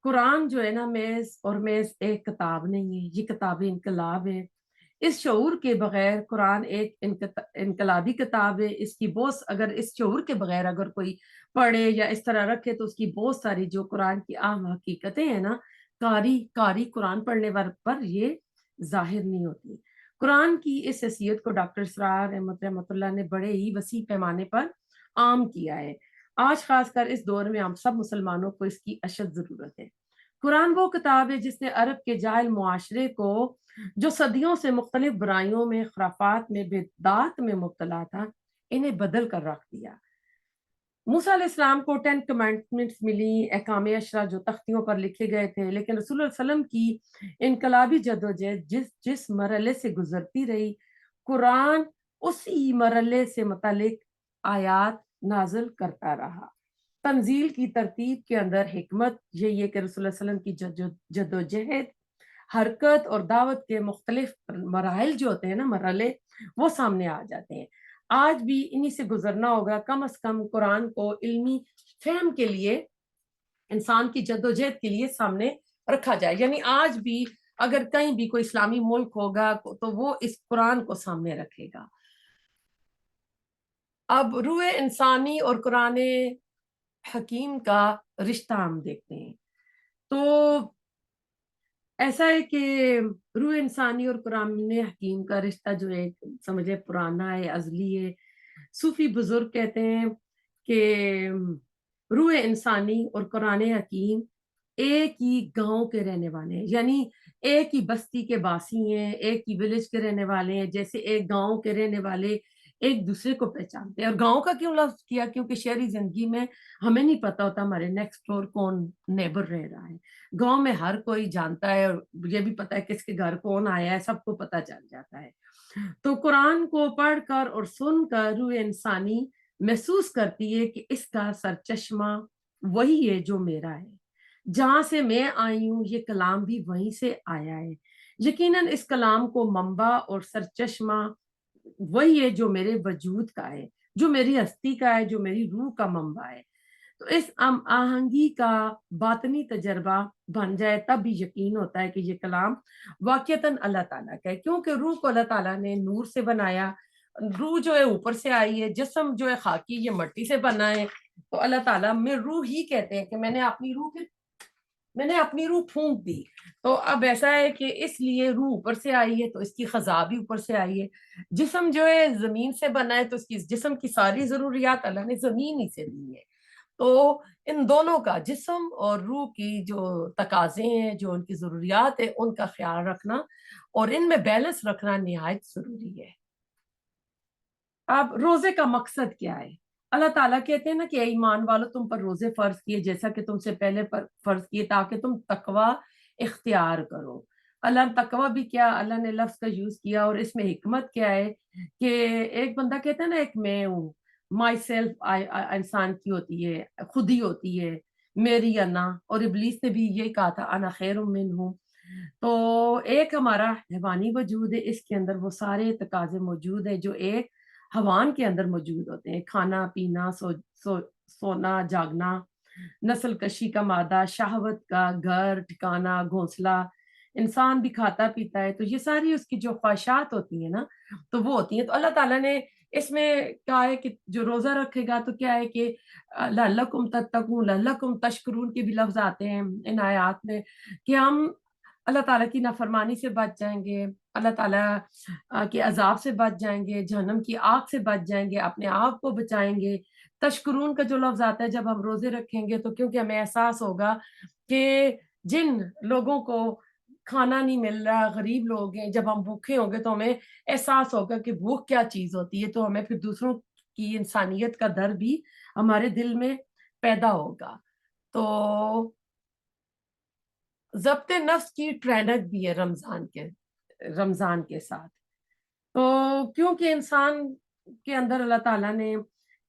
Speaker 1: قرآن جو ہے نا محض اور محض ایک کتاب نہیں ہے، یہ کتاب انقلاب ہے۔ اس شعور کے بغیر قرآن ایک انقلابی کتاب ہے۔ اس کی بہت اگر اس شعور کے بغیر اگر کوئی پڑھے یا اس طرح رکھے تو اس کی بہت ساری جو قرآن کی عام حقیقتیں ہیں نا، قاری قرآن پڑھنے پر یہ ظاہر نہیں ہوتی۔ قرآن کی اس حیثیت کو ڈاکٹر اسرار احمد رحمۃ اللہ نے بڑے ہی وسیع پیمانے پر عام کیا ہے۔ آج خاص کر اس دور میں ہم سب مسلمانوں کو اس کی اشد ضرورت ہے۔ قرآن وہ کتاب ہے جس نے عرب کے جاہل معاشرے کو جو صدیوں سے مختلف برائیوں میں، خرافات میں، بدعات میں مبتلا تھا، انہیں بدل کر رکھ دیا۔ موسیٰ علیہ السلام کو 10 کمانڈمنٹس ملی، احکام عشرہ جو تختیوں پر لکھے گئے تھے، لیکن رسول اللہ علیہ وسلم کی انقلابی جدوجہد جس مرحلے سے گزرتی رہی، قرآن اسی مرحلے سے متعلق آیات نازل کرتا رہا۔ تنزیل کی ترتیب کے اندر حکمت یہی ہے کہ رسول اللہ علیہ وسلم کی جدوجہد، حرکت اور دعوت کے مختلف مراحل جو ہوتے ہیں نا، مرحلے، وہ سامنے آ جاتے ہیں۔ آج بھی انہی سے گزرنا ہوگا، کم از کم قرآن کو علمی فہم کے لیے، انسان کی جدوجہد کے لیے سامنے رکھا جائے۔ یعنی آج بھی اگر کہیں بھی کوئی اسلامی ملک ہوگا تو وہ اس قرآن کو سامنے رکھے گا۔ اب روح انسانی اور قرآن حکیم کا رشتہ ہم دیکھتے ہیں۔ تو ایسا ہے کہ روح انسانی اور قرآن حکیم کا رشتہ جو ہے سمجھے پرانا ہے، ازلی ہے۔ صوفی بزرگ کہتے ہیں کہ روح انسانی اور قرآن حکیم ایک ہی گاؤں کے رہنے والے ہیں، یعنی ایک ہی بستی کے باسی ہیں، ایک ہی ولیج کے رہنے والے ہیں۔ جیسے ایک گاؤں کے رہنے والے ایک دوسرے کو پہچانتے ہیں۔ اور گاؤں کا کیوں لفظ کیا؟ کیونکہ شہری زندگی میں ہمیں نہیں پتا ہوتا ہمارے نیکسٹ ڈور کون نیبر رہ رہا ہے۔ گاؤں میں ہر کوئی جانتا ہے، اور یہ بھی پتا ہے کس کے گھر کون آیا ہے، سب کو پتا چل جاتا ہے۔ تو قرآن کو پڑھ کر اور سن کر روح انسانی محسوس کرتی ہے کہ اس کا سرچشمہ وہی ہے جو میرا ہے، جہاں سے میں آئی ہوں یہ کلام بھی وہیں سے آیا ہے۔ یقیناً اس کلام کو منبع اور سرچشمہ وہی ہے جو میرے وجود کا ہے، جو میری ہستی کا ہے، جو میری روح کا منبع ہے۔ تو اس آہنگی کا باطنی تجربہ بن جائے تب بھی یقین ہوتا ہے کہ یہ کلام واقعتاً اللہ تعالیٰ کا ہے، کیونکہ روح کو اللہ تعالیٰ نے نور سے بنایا۔ روح جو ہے اوپر سے آئی ہے، جسم جو ہے خاکی، یہ مٹی سے بنا ہے۔ تو اللہ تعالیٰ میں روح ہی کہتے ہیں کہ میں نے اپنی روح پھونک دی۔ تو اب ایسا ہے کہ اس لیے روح اوپر سے آئی ہے تو اس کی خضا بھی اوپر سے آئی ہے۔ جسم جو ہے زمین سے بنا ہے تو اس کی جسم کی ساری ضروریات اللہ نے زمین ہی سے دی ہے۔ تو ان دونوں کا، جسم اور روح کی جو تقاضے ہیں، جو ان کی ضروریات ہیں، ان کا خیال رکھنا اور ان میں بیلنس رکھنا نہایت ضروری ہے۔ اب روزے کا مقصد کیا ہے؟ اللہ تعالیٰ کہتے ہیں نا کہ اے ایمان والو تم پر روزے فرض کیے جیسا کہ تم سے پہلے پر فرض کیے تاکہ تم تقوی اختیار کرو۔ اللہ تقوی بھی کیا اللہ نے لفظ کا یوز کیا، اور اس میں حکمت کیا ہے کہ ایک بندہ کہتا ہے نا ایک میں ہوں، مائی سیلف انسان کی ہوتی ہے، خود ہی ہوتی ہے، میری انا، اور ابلیس نے بھی یہی کہا تھا انا خیر منہ۔ تو ایک ہمارا حیوانی وجود ہے، اس کے اندر وہ سارے تقاضے موجود ہیں جو ایک حیوان کے اندر موجود ہوتے ہیں، کھانا پینا، سونا جاگنا، نسل کشی کا مادہ، شہوت کا گھر ٹھکانا، گھونسلہ۔ انسان بھی کھاتا پیتا ہے تو یہ ساری اس کی جو خواہشات ہوتی ہیں نا، تو وہ ہوتی ہیں۔ تو اللہ تعالیٰ نے اس میں کہا ہے کہ جو روزہ رکھے گا تو کیا ہے کہ لعلکم تتقون، لعلکم تشکرون کے بھی لفظ آتے ہیں ان آیات میں کہ ہم अल्लाह ताला की नाफरमानी से बच जाएंगे, अल्लाह ताला के अजाब से बच जाएंगे, जहन्नम की आग से बच जाएंगे, अपने आप को बचाएंगे। तशकुरून का जो लफ्ज आता है जब हम रोजे रखेंगे तो क्योंकि हमें एहसास होगा कि जिन लोगों को खाना नहीं मिल रहा, गरीब लोग हैं, जब हम भूखे होंगे तो हमें एहसास होगा कि भूख क्या चीज होती है, तो हमें फिर दूसरों की इंसानियत का डर भी हमारे दिल में पैदा होगा। तो ज़ब्त नफ्स की ट्रेनिंग भी है रमज़ान के साथ। तो क्योंकि इंसान के अंदर अल्लाह ताला ने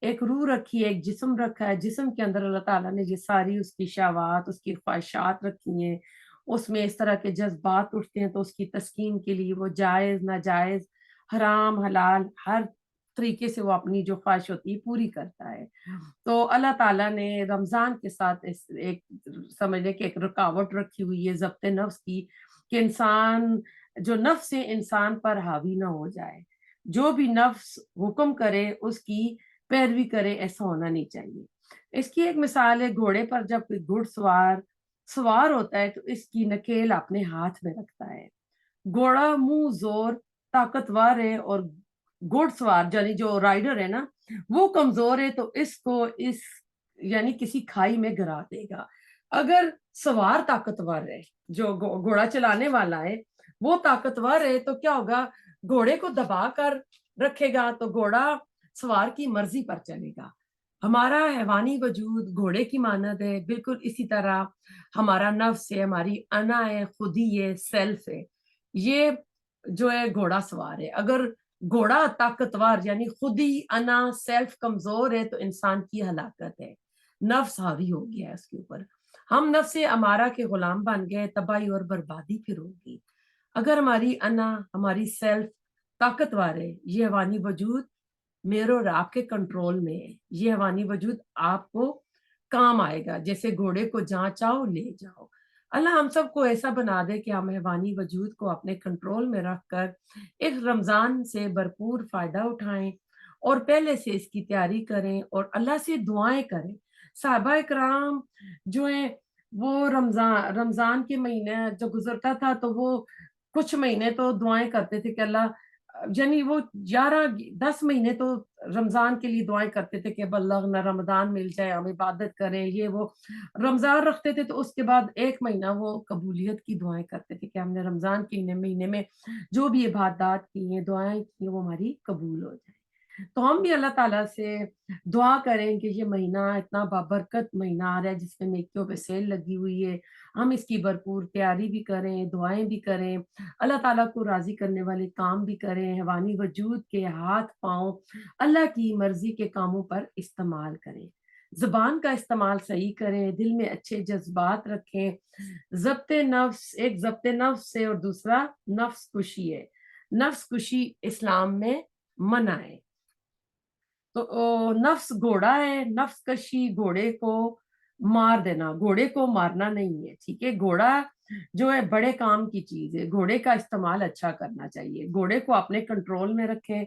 Speaker 1: एक रूह रखी है, एक जिस्म रखा है, जिस्म के अंदर अल्लाह ताला ने ये सारी उसकी शहवात, उसकी ख्वाहिशात रखी हैं, उसमें इस तरह के जज़्बात उठते हैं तो उसकी तस्कीन के लिए वो जायज़, नाजायज़, हराम, हलाल हर तरीके से वो अपनी जो ख्वाहिश होती है पूरी करता है। तो अल्लाह ताला ने रमज़ान के साथ इस एक समझ लें कि एक रुकावट रखी हुई है ज़ब्त नफ्स की, कि इंसान जो नफ्स है इंसान पर हावी ना हो जाए। जो भी नफ्स हुक्म करे उसकी पैरवी करे, ऐसा होना नहीं चाहिए। इसकी एक मिसाल है, घोड़े पर जब कोई घुड़सवार सवार होता है तो इसकी नकेल अपने हाथ में रखता है। घोड़ा मुंह जोर ताकतवर है और घुड़सवार यानी जो राइडर है ना वो कमजोर है, तो इसको इस यानी किसी खाई में गिरा देगा। अगर सवार ताकतवर है, जो घोड़ा चलाने वाला है वो ताकतवर है, तो क्या होगा, घोड़े को दबा कर रखेगा तो घोड़ा सवार की मर्जी पर चलेगा। हमारा हैवानी वजूद घोड़े की मानद है, बिल्कुल इसी तरह हमारा नफ्स है, हमारी अना है, खुदी है, सेल्फ है, ये जो है घोड़ा सवार है। अगर घोड़ा ताकतवर यानी खुदी अना सेल्फ कमजोर है तो इंसान की हलाकत है, नफ्स हावी हो गया है उसके ऊपर। हम नफ्स अमारा के गुलाम बन गए, तबाही और बर्बादी फिर होगी। अगर हमारी अना, हमारी सेल्फ ताकतवर है, ये हवानी वजूद मेरे और आपके कंट्रोल में है, ये हवानी वजूद आपको काम आएगा, जैसे घोड़े को जहाँ चाहो ले जाओ। अल्लाह हम सबको ऐसा बना दे कि हम हैवानी वजूद को अपने कंट्रोल में रखकर इस रमज़ान से भरपूर फ़ायदा उठाएं और पहले से इसकी तैयारी करें और अल्लाह से दुआएं करें। सहाबा इकराम जो है वो रमज़ान रमज़ान के महीने जो गुजरता था तो वो कुछ महीने तो दुआएं करते थे कि अल्लाह यानी वो 11-10 महीने तो रमज़ान के लिए दुआएं करते थे कि अब अल्लाह ना रमज़ान मिल जाए, हम इबादत करें, ये वो। रमज़ान रखते थे तो उसके बाद 1 महीना वो कबूलियत की दुआएं करते थे कि हमने रमज़ान के महीने में जो भी इबादत की हैं, दुआएं की हैं, वो हमारी कबूल हो जाए। तो हम भी अल्लाह ताला से दुआ करें कि ये महीना इतना बाबरकत महीना आ रहा है जिसमें नेकियों पे सेल लगी हुई है, हम इसकी भरपूर तैयारी भी करें, दुआएं भी करें, अल्लाह ताला को राजी करने वाले काम भी करें, हैवानी वजूद के हाथ पांव अल्लाह की मर्जी के कामों पर इस्तेमाल करें, जुबान का इस्तेमाल सही करें, दिल में अच्छे जज्बात रखें। जब्त नफ्स, एक जब्त नफ्स है और दूसरा नफ्स कुशी है। नफ्स कुशी इस्लाम में मना है। तो नफ्स घोड़ा है, नफ्स कशी घोड़े को मार देना, घोड़े को मारना नहीं है, ठीक है। घोड़ा जो है बड़े काम की चीज है, घोड़े का इस्तेमाल अच्छा करना चाहिए, घोड़े को अपने कंट्रोल में रखें।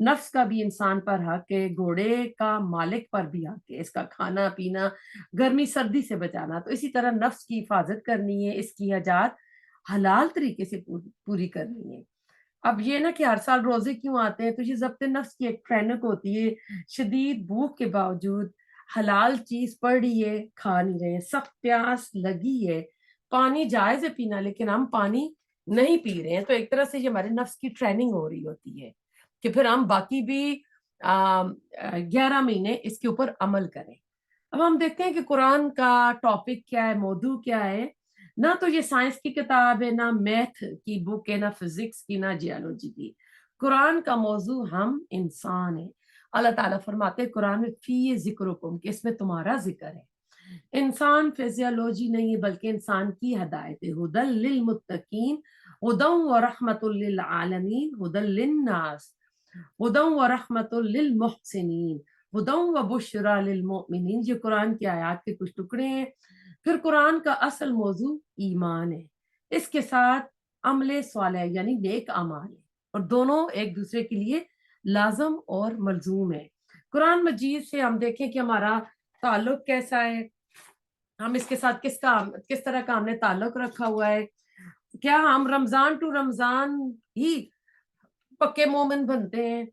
Speaker 1: नफ्स का भी इंसान पर हक है, घोड़े का मालिक पर भी हक है, इसका खाना पीना, गर्मी सर्दी से बचाना। तो इसी तरह नफ्स की हिफाजत करनी है, इसकी हजात हलाल तरीके से पूरी करनी है। अब ये ना कि हर साल रोजे क्यों आते हैं, तो ये ज़ब्त नफ्स की एक ट्रेनिंग होती है। शदीद भूख के बावजूद हलाल चीज पड़ रही है, खा नहीं रहे, सख्त प्यास लगी है, पानी जायज है पीना लेकिन हम पानी नहीं पी रहे हैं, तो एक तरह से ये हमारे नफ्स की ट्रेनिंग हो रही होती है कि फिर हम बाकी भी 11 महीने इसके ऊपर अमल करें। अब हम देखते हैं कि कुरान का टॉपिक क्या है, मौजू क्या है। ना तो ये साइंस की किताब है, ना मैथ की बुक है, ना फिजिक्स की, ना जियोलॉजी की। कुरान का मौजू हम इंसान है। अल्लाह ताला फरमाते हैं कुरान में, फी जिक्रुकुम, कि इसमें तुम्हारा जिक्र है। इंसान फिजियोलॉजी नहीं है बल्कि इंसान की हदायत है। हुदल लिल मुत्तकीन, हुदम व रहमतुल लिल आलमीन, हुदल लिन नास, हुदम व रहमतुल लिल मुहसिनीन, हुदम व बुशरा लिल मुमिनीन। ये कुरान की आयत के कुछ टुकड़े हैं। फिर कुरान का असल मौजू ईमान है, इसके साथ अमले स्वालेह यानी नेक अमाल है, और दोनों एक दूसरे के लिए लाजम और मलजूम है। कुरान मजीद से हम देखें कि हमारा ताल्लुक कैसा है, हम इसके साथ किस तरह का हमने ताल्लुक रखा हुआ है। क्या हम रमजान टू रमजान ही पक्के मोमिन बनते हैं,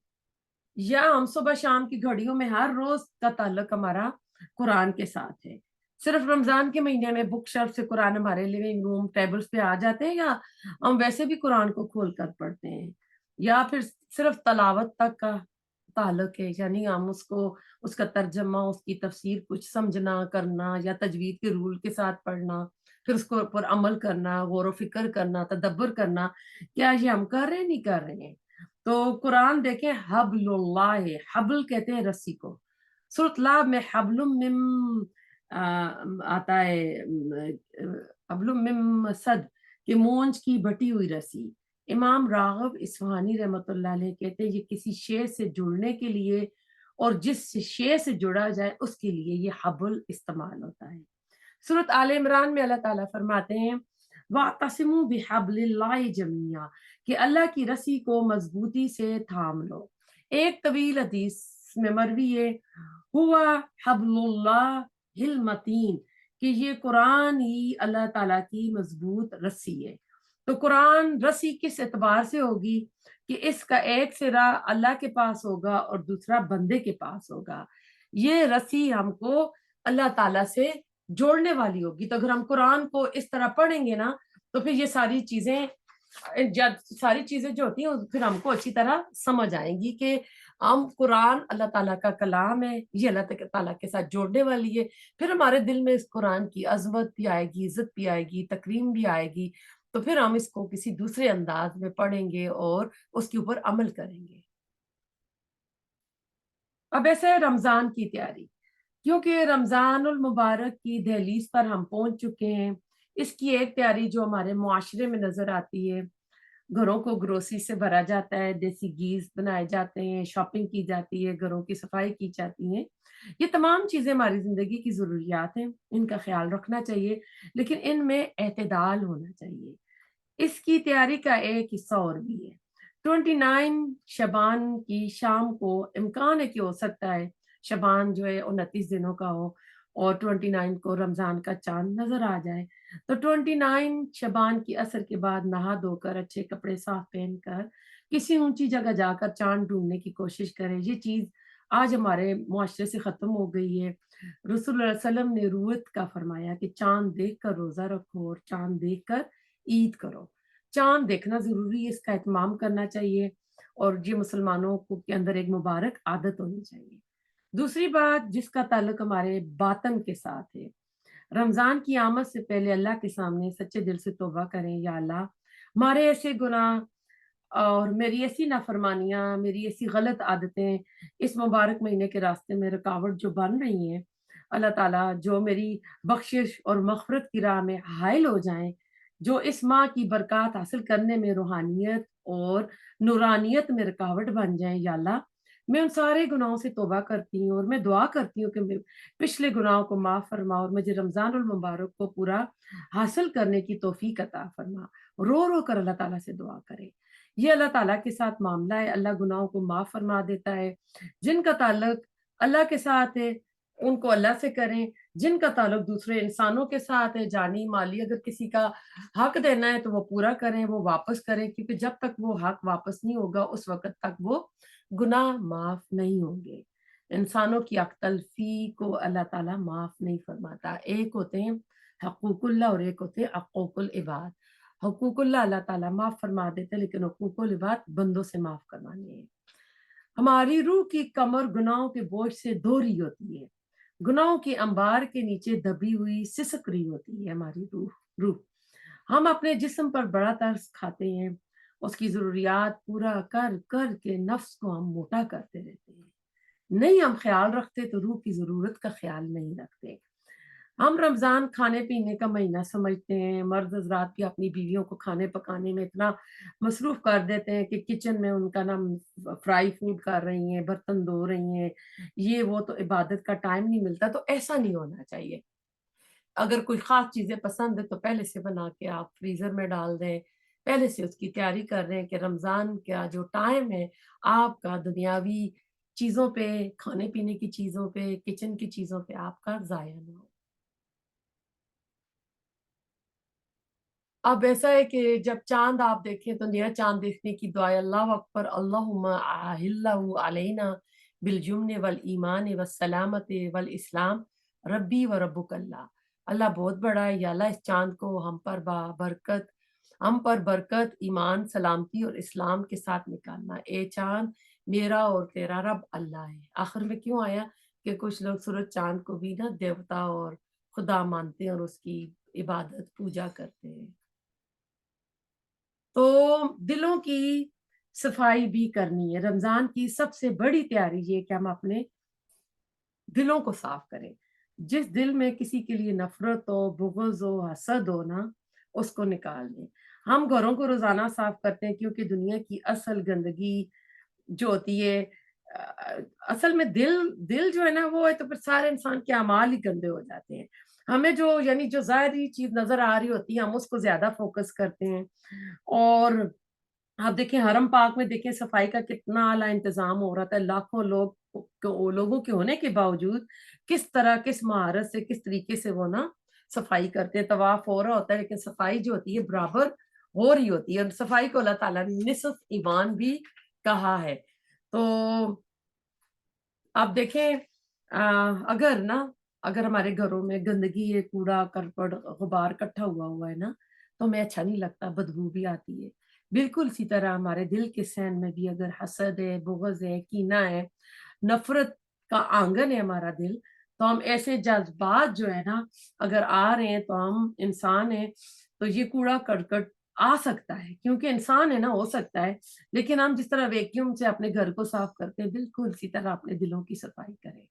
Speaker 1: या हम सुबह शाम की घड़ियों में हर रोज का ताल्लुक हमारा कुरान के साथ है? सिर्फ रमजान के महीने में बुक शेल्फ से कुरान हमारे लिविंग रूम टेबल्स पे आ जाते हैं, या हम वैसे भी कुरान को खोल कर पढ़ते हैं, या फिर सिर्फ तलावत तक का ताल्लुक है, यानी हम उसको, उसका तर्जमा, उसकी तफसीर कुछ समझना करना, या तजवीद के रूल के साथ पढ़ना, फिर उसको ऊपर अमल करना, गौर व फिक्र करना, तदब्बर करना, क्या ये हम कर रहे हैं, नहीं कर रहे हैं? तो कुरान देखें, हब्लुल्लाह है, हब्ल कहते हैं रस्सी को। सूरत लाब में हब्लुम मिम आता है, हब्लुम मिम सद, कि मूंज की बटी हुई रस्सी। इमाम राग़ब इस्फहानी रहमतुल्लाह अलैह कहते हैं ये किसी शे से जुड़ने के लिए और जिस शे से जुड़ा जाए उसके लिए ये हब्ल इस्तेमाल होता है। सूरत आल इमरान में अल्लाह ताला फरमाते हैं वातसिमू बिहब्लिल्लाहि जमीया, कि अल्लाह की रस्सी को मजबूती से थाम लो। एक तवील हदीस में मरवी है, हुआ हब्लुल्लाह हिल मतीन, कि ये कुरान ही अल्लाह ताला की मजबूत रस्सी है। तो कुरान रस्सी किस एतबार से होगी कि इसका एक सिरा अल्लाह के पास होगा और दूसरा बंदे के पास होगा। ये रस्सी हमको अल्लाह ताला से जोड़ने वाली होगी। तो अगर हम कुरान को इस तरह पढ़ेंगे ना, तो फिर ये सारी चीजें, जब सारी चीजें जो होती हैं फिर हमको अच्छी तरह समझ आएंगी कि हम कुरान अल्लाह ताला का कलाम है, ये अल्लाह ताला के साथ जोड़ने वाली है। फिर हमारे दिल में इस कुरान की अजमत भी आएगी, इज्जत भी आएगी, तकरीम भी आएगी। तो फिर हम इसको किसी दूसरे अंदाज में पढ़ेंगे और उसके ऊपर अमल करेंगे। अब ऐसे है रमजान की तैयारी, क्योंकि रमजानुल मुबारक की दहलीज पर हम पहुंच चुके हैं। इसकी एक तैयारी जो हमारे मुआशरे में नजर आती है, घरों को ग्रोसरी से भरा जाता है, देसी घीज बनाए जाते हैं, शॉपिंग की जाती है, घरों की सफाई की जाती है। ये तमाम चीजें हमारी जिंदगी की जरूरियात हैं, इनका ख्याल रखना चाहिए, लेकिन इनमें एतदाल होना चाहिए। इसकी तैयारी का एक हिस्सा और भी है। 29 शबान की शाम को इम्कान है कि हो सकता है शबान जो है 29 दिनों का हो और 29 को रमजान का चांद नजर आ जाए। तो 29 शबान की असर के बाद नहा धोकर अच्छे कपड़े साफ पहनकर किसी ऊंची जगह जाकर चांद ढूंढने की कोशिश करें। ये चीज आज हमारे मुआशरे से खत्म हो गई है। रसूलुल्लाह सल्लल्लाहु अलैहि वसल्लम ने रुयत का फरमाया कि चांद देख कर रोजा रखो और चांद देख कर ईद करो। चांद देखना जरूरी है, इसका एहतमाम करना चाहिए, और ये मुसलमानों को के अंदर एक मुबारक आदत होनी चाहिए। दूसरी बात जिसका ताल्लुक हमारे बातन के साथ है, रमजान की आमद से पहले अल्लाह के सामने सच्चे दिल से तौबा करें, या अल्लाह हमारे ऐसे गुनाह और मेरी ऐसी नाफरमानियां, मेरी ऐसी गलत आदतें इस मुबारक महीने के रास्ते में रुकावट जो बन रही हैं, अल्लाह ताला जो मेरी बख्शिश और मग़फ़िरत की राह में हाइल हो जाएं, जो इस माह की बरक़ात हासिल करने में रूहानियत और नूरानियत में रुकावट बन जाएं, या अल्लाह मैं उन सारे गुनाहों से तौबा करती हूँ और मैं दुआ करती हूँ कि मैं पिछले गुनाहों को माफ़ फरमा और मुझे रमज़ानुल मुबारक को पूरा हासिल करने की तौफ़ीक अता फरमा। रो रो कर अल्लाह ताला से दुआ करें। ये अल्लाह ताला के साथ मामला है, अल्लाह गुनाहों को माफ फरमा देता है। जिनका ताल्लुक अल्लाह के साथ है, उनको अल्लाह से करें, जिनका ताल्लुक दूसरे इंसानों के साथ है, जानी माली अगर किसी का हक देना है तो वो पूरा करें, वो वापस करें, क्योंकि जब तक वो हक वापस नहीं होगा उस वक़्त तक वो गुनाह माफ नहीं होंगे। इंसानों की हक तलफ़ी को अल्लाह ताला माफ नहीं फरमाता। एक होते हैं हक़ूक़ुल्लाह और एक होते हैं हक़ूक़ुल इबाद। हुकूकुल्लाह अल्लाह ताला माफ फरमा देते हैं, लेकिन हुकूकुल इबाद बंदों से माफ करवाने हैं। हमारी रूह की कमर गुनाहों के बोझ से धो रही होती है। गुनाहों के अंबार के नीचे दबी हुई सिसक रही होती है हमारी रूह। हम अपने जिस्म पर बड़ा तरस खाते हैं, उसकी जरूरियात पूरा कर कर के नफ्स को हम मोटा करते रहते हैं। नहीं हम ख्याल रखते तो रूह की जरूरत का ख्याल नहीं रखते। हम रमजान खाने पीने का महीना समझते हैं, मर्द हजरात भी अपनी बीवियों को खाने पकाने में इतना मसरूफ कर देते हैं कि किचन में उनका नाम फ्राई फूड कर रही हैं, बर्तन धो रही हैं, ये वो, तो इबादत का टाइम नहीं मिलता। तो ऐसा नहीं होना चाहिए। अगर कोई खास चीजें पसंद है तो पहले से बना के आप फ्रीजर में डाल दें, पहले से उसकी तैयारी कर रहे हैं कि रमजान का जो टाइम है आपका दुनियावी चीजों पे, खाने पीने की चीजों पे, किचन की चीजों पे आपका जाया ना हो। अब ऐसा है कि जब चाँद आप देखें तो नया चाँद देखने की दुआ है, अल्लाहु अकबर, अल्लाहुम्मा अहिल्लहु अलैना बिल-जुम्न वल ईमान वस्सलामत वल इस्लाम रब्बी व रब्बुक अल्लाह। अल्लाह बहुत बड़ा है, या अल्लाह इस चाँद को हम पर बरकत, ईमान, सलामती और इस्लाम के साथ निकालना। ए चाँद, मेरा और तेरा रब अल्लाह है। आखिर में क्यों आया कि कुछ लोग सूरज चाँद को भी ना देवता और खुदा मानते हैं और उसकी इबादत, पूजा करते हैं। तो दिलों की सफाई भी करनी है। रमज़ान की सबसे बड़ी तैयारी ये है कि हम अपने दिलों को साफ करें। जिस दिल में किसी के लिए नफ़रत हो, बुग़्ज़ हो, हसद हो ना, उसको निकाल दें। हम घरों को रोज़ाना साफ करते हैं क्योंकि दुनिया की असल गंदगी जो होती है, असल में दिल दिल जो है ना वो है, तो फिर सारे इंसान के अमाल ही गंदे हो जाते हैं। हमें जो यानी जो ज़ाहिरी चीज़ नज़र आ रही होती है, हम उसको ज़्यादा फ़ोकस करते हैं। और आप देखें हरम पाक में देखें सफाई का कितना आला इंतज़ाम हो रहा था, लाखों लोगों के होने के बावजूद किस तरह, किस महारत से, किस तरीके से वो ना सफाई करते हैं। तवाफ हो रहा होता है लेकिन सफाई जो होती है बराबर हो रही होती है, और सफाई को अल्लाह ताला ने निस्फ़ ईमान भी कहा है। तो आप देखें अगर ना अगर हमारे घरों में गंदगी है, कूड़ा करकट गुबार इकट्ठा हुआ है ना, तो हमें अच्छा नहीं लगता, बदबू भी आती है। बिल्कुल इसी तरह हमारे दिल के सहन में भी अगर हसद है, बुग़्ज़ है, कीना है, नफ़रत का आंगन है हमारा दिल, तो हम ऐसे जज़्बात जो है ना अगर आ रहे हैं, तो हम इंसान हैं, तो ये कूड़ा करकट आ सकता है क्योंकि इंसान है ना, हो सकता है। लेकिन हम जिस तरह वैक्यूम से अपने घर को साफ करते हैं, बिल्कुल इसी तरह अपने दिलों की सफाई करें।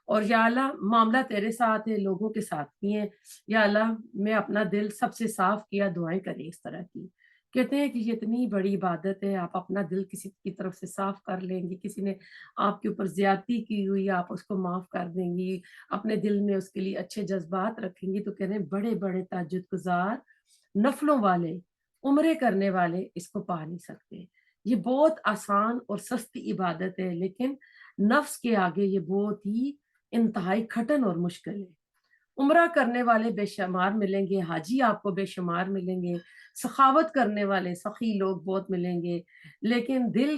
Speaker 1: और या अल्लाह, मामला तेरे साथ है, लोगों के साथ नहीं है। या अल्लाह, मैं अपना दिल सबसे साफ किया, दुआएँ करें इस तरह की। कहते हैं कि ये इतनी बड़ी इबादत है, आप अपना दिल किसी की तरफ से साफ कर लेंगी, किसी ने आपके ऊपर ज़्यादती की हुई, आप उसको माफ़ कर देंगी, अपने दिल में उसके लिए अच्छे जज़्बात रखेंगी, तो कह रहे हैं बड़े-बड़े तहज्जुद-गुज़ार, नफ़लों वाले, उम्रे करने वाले इसको पा नहीं सकते। ये बहुत आसान और सस्ती इबादत है, लेकिन नफ्स के आगे ये बहुत ही इंतहाई कठिन और मुश्किल है। उम्रा करने वाले बेशुमार मिलेंगे, हाजी आपको बेशुमार मिलेंगे, सखावत करने वाले सखी लोग बहुत मिलेंगे, लेकिन दिल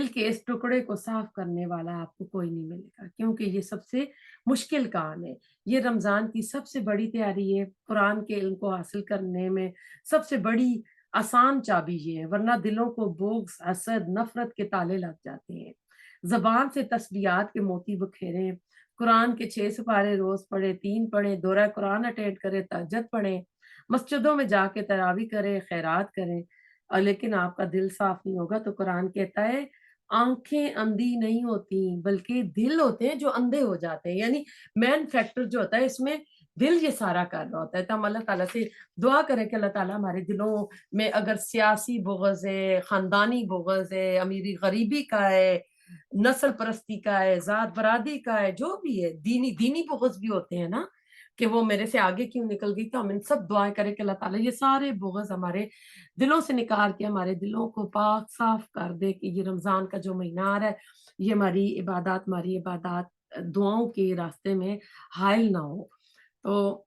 Speaker 1: के इस टुकड़े को साफ करने वाला आपको कोई नहीं मिलेगा, क्योंकि ये सबसे मुश्किल काम है। ये रमज़ान की सबसे बड़ी तैयारी है, कुरान के इल्म को हासिल करने में सबसे बड़ी आसान चाबी ये है, वरना दिलों को बुग़्ज़, हसद, नफ़रत के ताले लग जाते हैं। ज़बान से तस्बीहात के मोती बिखेरें, कुरान के 6 सिपारे रोज़ पढ़ें, 3 पढ़ें, दोहरा कुरान अटेंड करें, तहज्जुद पढ़ें, मस्जिदों में जाके तरावी करें, खैरात करें। लेकिन आपका दिल साफ नहीं होगा, तो कुरान कहता है आँखें अंधी नहीं होती, बल्कि दिल होते हैं जो अंधे हो जाते हैं। यानी मेन फैक्टर जो होता है इसमें दिल ये सारा कर रहा होता है। तो हम अल्लाह ताला से दुआ करें कि अल्लाह ताला हमारे दिलों में अगर सियासी बुग़्ज़ है, ख़ानदानी बुग़्ज़ है, अमीरी-गरीबी का है, नस्ल परस्ती का है, ज़ात बरादरी का है, जो भी है, दीनी दीनी बुग़्ज़ भी होते हैं ना, कि वो मेरे से आगे क्यों निकल गई, तो हम इन सब दुआएँ करें कि अल्लाह ताला ये सारे बुग़्ज़ हमारे दिलों से निकाल के हमारे दिलों को पाक साफ कर दे, कि ये रमज़ान का जो महीना आ रहा है, ये हमारी इबादत दुआओं के रास्ते में हाइल ना हो। तो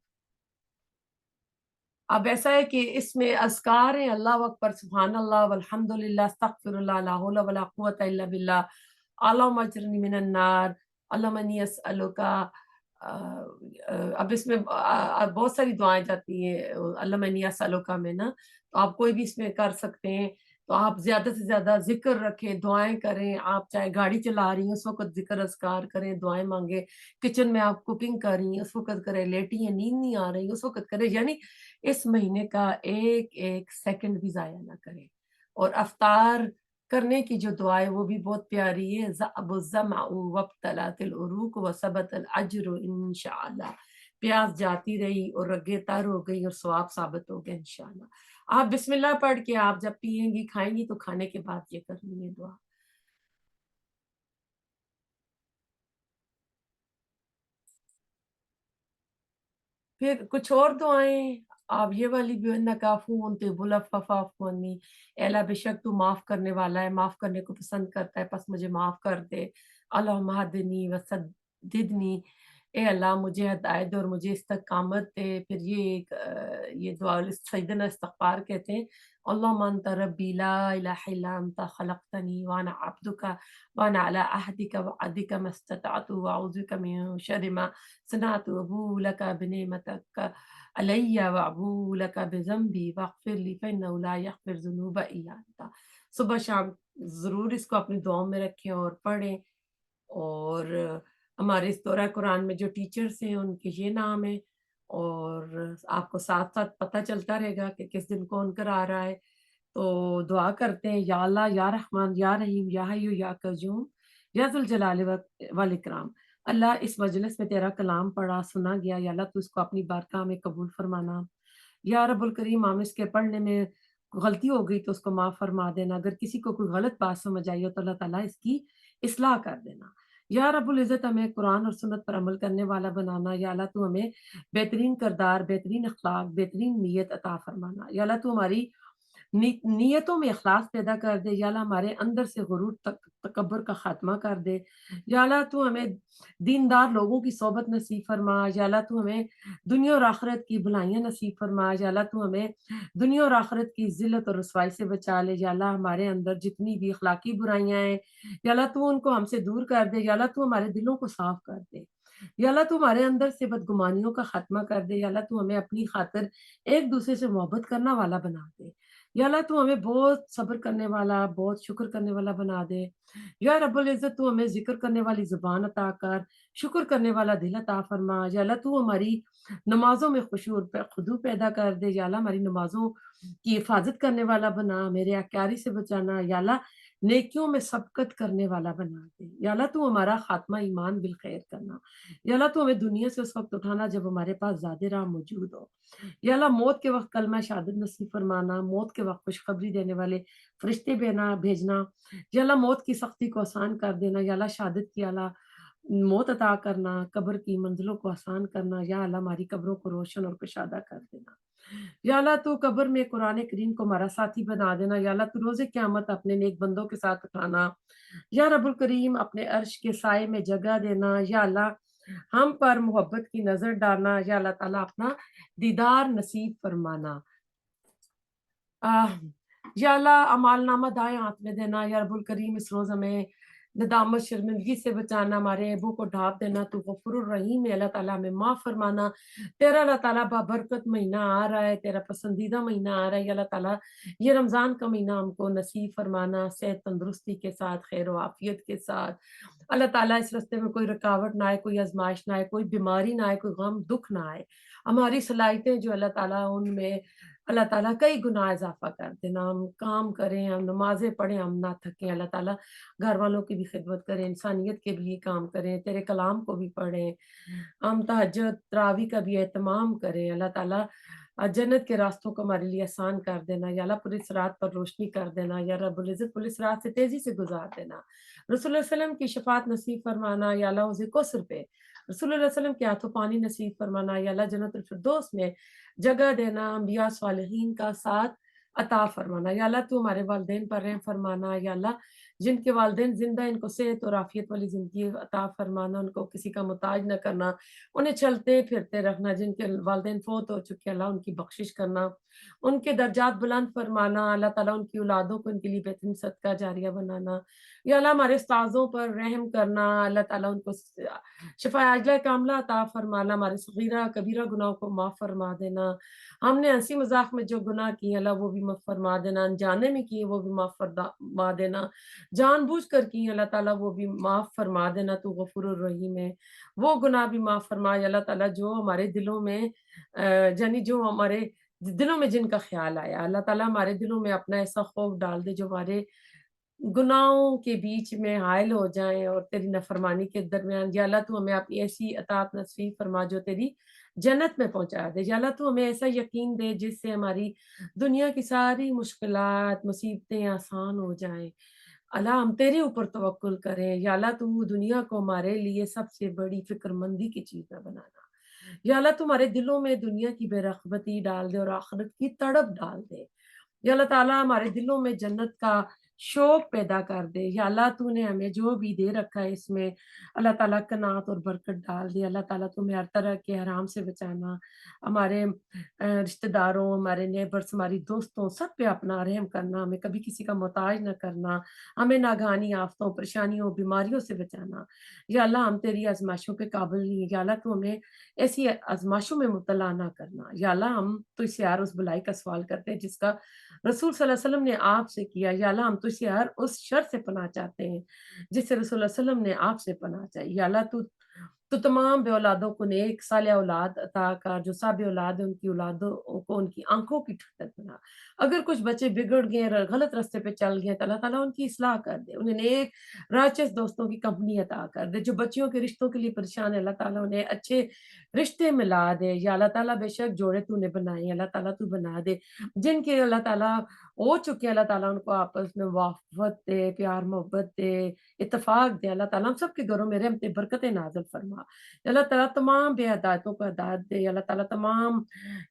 Speaker 1: अब ऐसा है कि इसमें अज़कार हैं, अल्लाहु अकबर, सुब्हानल्लाह, वल्हम्दुलिल्लाह, अस्तगफिरुल्लाह, ला हौला वला कुव्वता इल्ला बिल्लाह, अल्लाहुम्मा अजरिनी मिनन नार, अल्लाहुम्मा इन्नी अस्अलुका। अब इसमें बहुत सारी दुआएँ जाती हैं अल्लाहुम्मा इन्नी अस्अलुका में ना, तो आप कोई भी इसमें कर सकते हैं। तो आप ज़्यादा से ज़्यादा ज़िक्र रखें, दुआएँ करें, आप चाहे गाड़ी चला रही हैं, उस वक़्त ज़िक्र अज़कार करें, दुआएँ माँगे, किचन में आप कुकिंग कर रही हैं, उस वक़्त करें, लेटी हैं, नींद नहीं आ रही, उस वक़्त करें, यानी इस महीने का एक-एक सेकंड भी ज़ाया ना करें। और अफ्तार करने की जो दुआ है वो भी बहुत प्यारी है, ज़अबुज़्ज़मअ वब्तलअतिल उरूक व सबतल अज्रु इंशाअल्लाह। प्यास जाती रही और रगे तर हो गई और सवाब साबित हो गया इंशाअल्लाह। आप बिस्मिल्लाह पढ़ के आप जब पिएँगी, खाएँगी, तो खाने के बाद ये करनी है दुआ। फिर कुछ और दुआएँ, आप ये वाली भी इन्नका अफ़ूवुन तुहिब्बुल अफ़्व फ़अफ़ु अन्नी। ऐ अल्लाह, बेशक तू माफ़ करने वाला है, माफ़ करने को पसंद करता है, बस मुझे माफ़ कर दे। अल्लाहुम्मा हदिनी व सद्दिदनी اے اللہ مجھے ہدایت دے اور مجھے استقامت دے۔ پھر یہ دعا سیدنا استغفار کہتے ہیں، اللہم انت ربی لا الہ الا انت خلقتنی وانا عبدک وانا علی عہدک وعدک ما استطعت واعوذ بک من شر ما صنعت ابوء لک بنعمتک علی وابوء لک بذنبی واغفر لی فانہ لا یغفر الذنوب الا انت۔ صبح شام ضرور اس کو اپنی دعاؤں میں رکھیں اور پڑھیں۔ اور ہمارے اس دورہ قرآن میں جو ٹیچرس ہیں ان کے یہ نام ہے، اور آپ کو ساتھ ساتھ پتہ چلتا رہے گا کہ کس دن کون کرا رہا ہے۔ تو دعا کرتے ہیں، یا اللہ یا رحمان یا رحیم یا حی یا قیوم یا ذوالجلال والاکرام۔ اللہ اس مجلس میں تیرا کلام پڑھا سنا گیا، یا اللہ تو اس کو اپنی بارگاہ میں قبول فرمانا۔ یا رب الکریم، ہم اس کے پڑھنے میں غلطی ہو گئی تو اس کو معاف فرما دینا، اگر کسی کو کوئی غلط بات سمجھ آئی ہو تو اللہ تعالیٰ اس کی اصلاح کر دینا۔ یا رب العزت، ہمیں قرآن اور سنت پر عمل کرنے والا بنانا۔ یا اللہ تو ہمیں بہترین کردار، بہترین اخلاق، بہترین نیت عطا فرمانا۔ یا اللہ تو ہماری نیتوں میں اخلاص پیدا کر دے۔ یا اللہ ہمارے اندر سے غرور تکبر کا خاتمہ کر دے۔ یا اللہ تو ہمیں دیندار لوگوں کی صحبت نصیب فرما۔ یا اللہ تو ہمیں دنیا اور آخرت کی بھلائیاں نصیب فرما۔ یا اللہ تو ہمیں دنیا اور آخرت کی ذلت اور رسوائی سے بچا لے۔ یا اللہ ہمارے اندر جتنی بھی اخلاقی برائیاں ہیں، یا اللہ تو ان کو ہم سے دور کر دے۔ یا اللہ تو ہمارے دلوں کو صاف کر دے۔ یا اللہ تو ہمارے اندر سے بدگمانیوں کا خاتمہ کر دے۔ یا اللہ تو ہمیں اپنی خاطر ایک دوسرے سے محبت کرنا والا بنا دے۔ یا اللہ تو ہمیں بہت صبر کرنے والا، بہت شکر کرنے والا بنا دے۔ یا رب العزت، تو ہمیں ذکر کرنے والی زبان عطا کر، شکر کرنے والا دل عطا فرما۔ یا اللہ تو ہماری نمازوں میں خشوع اور خضوع پیدا کر دے۔ یا اللہ ہماری نمازوں کی حفاظت کرنے والا بنا، میرے اکیاری سے بچانا۔ یا اللہ نیکیوں میں سبقت کرنے والا بنا دے۔ یا اللہ تو ہمارا خاتمہ ایمان بالخیر کرنا۔ یا اللہ تو ہمیں دنیا سے اس وقت اٹھانا جب ہمارے پاس زیادہ راہ موجود ہو۔ یا اللہ موت کے وقت کلمہ شہادت نصیب فرمانا، موت کے وقت خوشخبری دینے والے فرشتے بھیجنا۔ یا اللہ موت کی سختی کو آسان کر دینا۔ یا اللہ شہادت کی اعلیٰ موت عطا کرنا، قبر کی منزلوں کو آسان کرنا۔ یا اللہ ہماری قبروں کو روشن اور کشادہ کر دینا۔ یا اللہ تو قبر میں قرآن کریم کو ہمارا ساتھی بنا دینا۔ یا اللہ تو روز قیامت اپنے نیک بندوں کے ساتھ اٹھانا۔ یا رب الکریم اپنے عرش کے سائے میں جگہ دینا۔ یا اللہ ہم پر محبت کی نظر ڈالنا۔ یا اللہ تعالیٰ اپنا دیدار نصیب فرمانا۔ یا اللہ اعمال نامہ دائیں ہاتھ میں دینا۔ یا رب الکریم اس روز ہمیں ندامت شرمندگی سے بچانا، ہمارے عیبوں کو ڈھانپ دینا۔ تو غفور الرحیم ہے، اللہ تعالیٰ ہمیں معاف فرمانا۔ تیرا اللہ تعالیٰ بابرکت مہینہ آ رہا ہے، تیرا پسندیدہ مہینہ آ رہا ہے۔ یا اللہ تعالیٰ یہ رمضان کا مہینہ ہم کو نصیب فرمانا، صحت تندرستی کے ساتھ، خیر و عافیت کے ساتھ۔ اللہ تعالیٰ اس راستے میں کوئی رکاوٹ نہ آئے، کوئی آزمائش نہ آئے، کوئی بیماری نہ آئے، کوئی غم دکھ نہ آئے۔ ہماری صلاحیتیں جو اللہ تعالیٰ ان میں اللہ تعالیٰ کئی گنا اضافہ کر دینا، ہم کام کریں، ہم نمازیں پڑھیں، ہم نہ تھکیں۔ اللہ تعالیٰ گھر والوں کی بھی خدمت کریں، انسانیت کے لیے کام کریں، تیرے کلام کو بھی پڑھیں، ہم تہجد تراویح کا بھی اہتمام کریں۔ اللہ تعالیٰ جنت کے راستوں کو ہمارے لیے آسان کر دینا۔ یا اللہ پولیس رات پر روشنی کر دینا۔ یا رب العزت پولیس رات سے تیزی سے گزار دینا۔ رسول اللہ علیہ وسلم کی شفاعت نصیب فرمانا۔ یا اللہ حوض کوثر پہ رسول اللہ علیہ وسلم کے ہاتھوں پانی نصیب فرمانا۔ یا اللہ جنت الفردوس میں جگہ دینا، انبیاء صالحین کا ساتھ عطا فرمانا۔ یا اللہ تو ہمارے والدین پر رحم فرمانا۔ یا اللہ جن کے والدین زندہ، ان کو صحت اور عافیت والی زندگی عطا فرمانا، ان کو کسی کا محتاج نہ کرنا، انہیں چلتے پھرتے رکھنا۔ جن کے والدین فوت ہو چکے، اللہ ان کی بخشش کرنا، ان کے درجات بلند فرمانا۔ اللہ تعالیٰ ان کی اولادوں کو ان کے لیے بہترین صدقہ جاریہ بنانا۔ یا اللہ ہمارے استاذوں پر رحم کرنا، اللہ تعالیٰ ان کو شفاء عاجلہ کاملہ عطا فرمانا، ہمارے صغیرہ کبیرہ گناہوں کو معاف فرما دینا۔ ہم نے ہنسی مذاق میں جو گناہ کیے اللہ وہ بھی معاف فرما دینا، انجانے میں کیے وہ بھی معاف فرما دینا، جان بوجھ کر کیے اللہ تعالیٰ وہ بھی معاف فرما دینا۔ تو غفور الرحیم ہے، وہ گناہ بھی معاف فرما۔ یا اللہ تعالیٰ جو ہمارے دلوں میں یعنی جو ہمارے دلوں میں جن کا خیال آیا، اللہ تعالیٰ ہمارے دلوں میں اپنا ایسا خوف ڈال دے جو ہمارے گناہوں کے بیچ میں حائل ہو جائیں اور تیری نافرمانی کے درمیان۔ یا اللہ تو ہمیں اپنی ایسی اطاعت نصیب فرما جو تیری جنت میں پہنچا دے۔ یا اللہ تو ہمیں ایسا یقین دے جس سے ہماری دنیا کی ساری مشکلات مصیبتیں آسان ہو جائیں۔ اللہ ہم تیرے اوپر توکل کریں۔ یا اللہ تو دنیا کو ہمارے لیے سب سے بڑی فکر مندی کی چیز نہ بنانا۔ یا اللہ تمہارے دلوں میں دنیا کی بے رغبتی ڈال دے اور آخرت کی تڑپ ڈال دے۔ یا اللہ تعالیٰ ہمارے دلوں میں جنت کا शौक पैदा कर दे। या अल्लाह तूने हमें जो भी दे रखा है इसमें अल्लाह ताला कनात और बरकत डाल दे। अल्लाह ताला तुम्हें हर तरह के हराम से बचाना। हमारे रिश्तेदारों, हमारे नेबर्स, हमारी दोस्तों सब पे अपना रहम करना, हमें कभी किसी का मोहताज ना करना, हमें नागहानी आफ़तों, परेशानियों, बीमारियों से बचाना। या अल्लाह हम तेरी आज़माइशों के काबिल नहीं है, या अल्लाह तू हमें ऐसी आज़माइशों में मुब्तला ना करना। या अल्लाह हम तुझसे हर उस बुराई का सवाल करते हैं जिसका रसूल सल्लल्लाहु अलैहि वसल्लम ने आपसे किया। या अल्लाह हम तुझसे हर उस शर से पनाह चाहते हैं जिससे रसूल सल्लल्लाहु अलैहि वसल्लम ने आपसे पनाह चाही। या अल्लाह तू तो तमाम बे-औलादों को नेक सालिह औलाद अता कर, जो साबे औलाद है उनकी औलादों को उनकी आँखों की ठंडक बना। अगर कुछ बच्चे बिगड़ गए, गलत रास्ते पे चल गए, तो अल्लाह ताला उनकी इस्लाह कर दे। उन्हें नेक राचस दोस्तों की कंपनी अता कर दे। जो बच्चियों के रिश्तों के लिए परेशान है, अल्लाह ताला उन्हें अच्छे रिश्ते मिला दे। या अल्लाह ताला बेशक जोड़े तूने बनाए हैं, अल्लाह ताला तू बना दे। जिनके अल्लाह ताला हो चुके हैं, अल्लाह ताला उनको आपस में वफ़ाक़त दे, प्यार मोहब्बत दे, इत्तेफ़ाक दे। अल्लाह ताला हम सबके घरों में रहमतें बरकतें नाज़िल फरमा। अल्लाह ताला तमाम बेहदायतों को हिदायत दे। अल्लाह ताला तमाम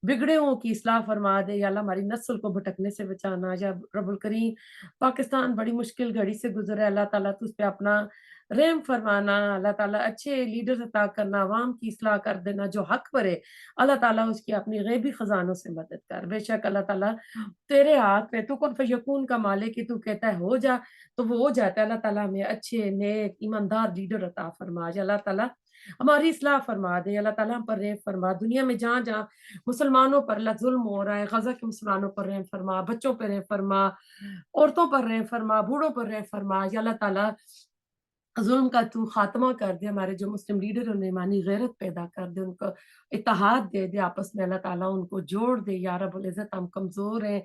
Speaker 1: बिगड़े हुओं की इस्लाह फरमा दे। या अल्लाह हमारी नस्ल को भटकने से बचाना। या रब्बुल करीम पाकिस्तान बड़ी मुश्किल घड़ी से गुज़रा है, अल्लाह ताला तू उस पे अपना रहम फरमाना। अल्लाह ताला अच्छे लीडर्स अता करना, अवाम की इस्लाह कर देना, जो हक पर है, अल्लाह ताला उसकी अपनी गैबी खज़ानों से मदद कर। बेशक अल्लाह ताला तेरे हाथ में, तू कुन फयकून का मालिक है, तू कहता है हो जा, तो वो हो जाता है। अल्लाह ताला हमें अच्छे, नेक, ईमानदार लीडर अता फरमा। या अल्लाह ताला हमारी इस्लाह फरमा दे। अल्लाह ताला हम पर रहम फरमा। दुनिया में जहाँ-जहाँ मुसलमानों पर ज़ुल्म हो रहा है, गज़ा के मुसलमानों पर रहम फरमा, बच्चों पर रहम फरमा, औरतों पर रहम फरमा, बूढ़ों पर रहम फरमा। या अल्लाह ताला ज़ुल्म का तू ख़ात्मा कर दे, हमारे जो मुस्लिम लीडर हैं उनमें ईमानी गैरत पैदा कर दे, उनको इत्तेहाद दे दे आपस में। अल्लाह ताला उनको जोड़ दे। या रब्बुल इज़्ज़त हम कमज़ोर हैं,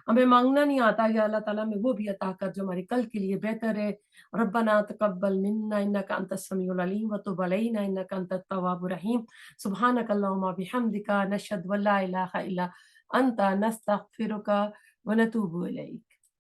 Speaker 1: हमें माँगना नहीं आता। या अल्लाह ताला हमें वो भी अता कर जो हमारे कल के लिए बेहतर है। रब्बना तक़ब्बल मिन्ना इन्नका अंतस समीउल अलीम व तुब अलैना इन्नका अंतत तव्वाबुर रहीम। सुब्हानक अल्लाहुम्मा बिहम्दिका नशहदु अन ला इलाहा इल्ला अंता नस्तगफिरुका व नतूबु इलैक।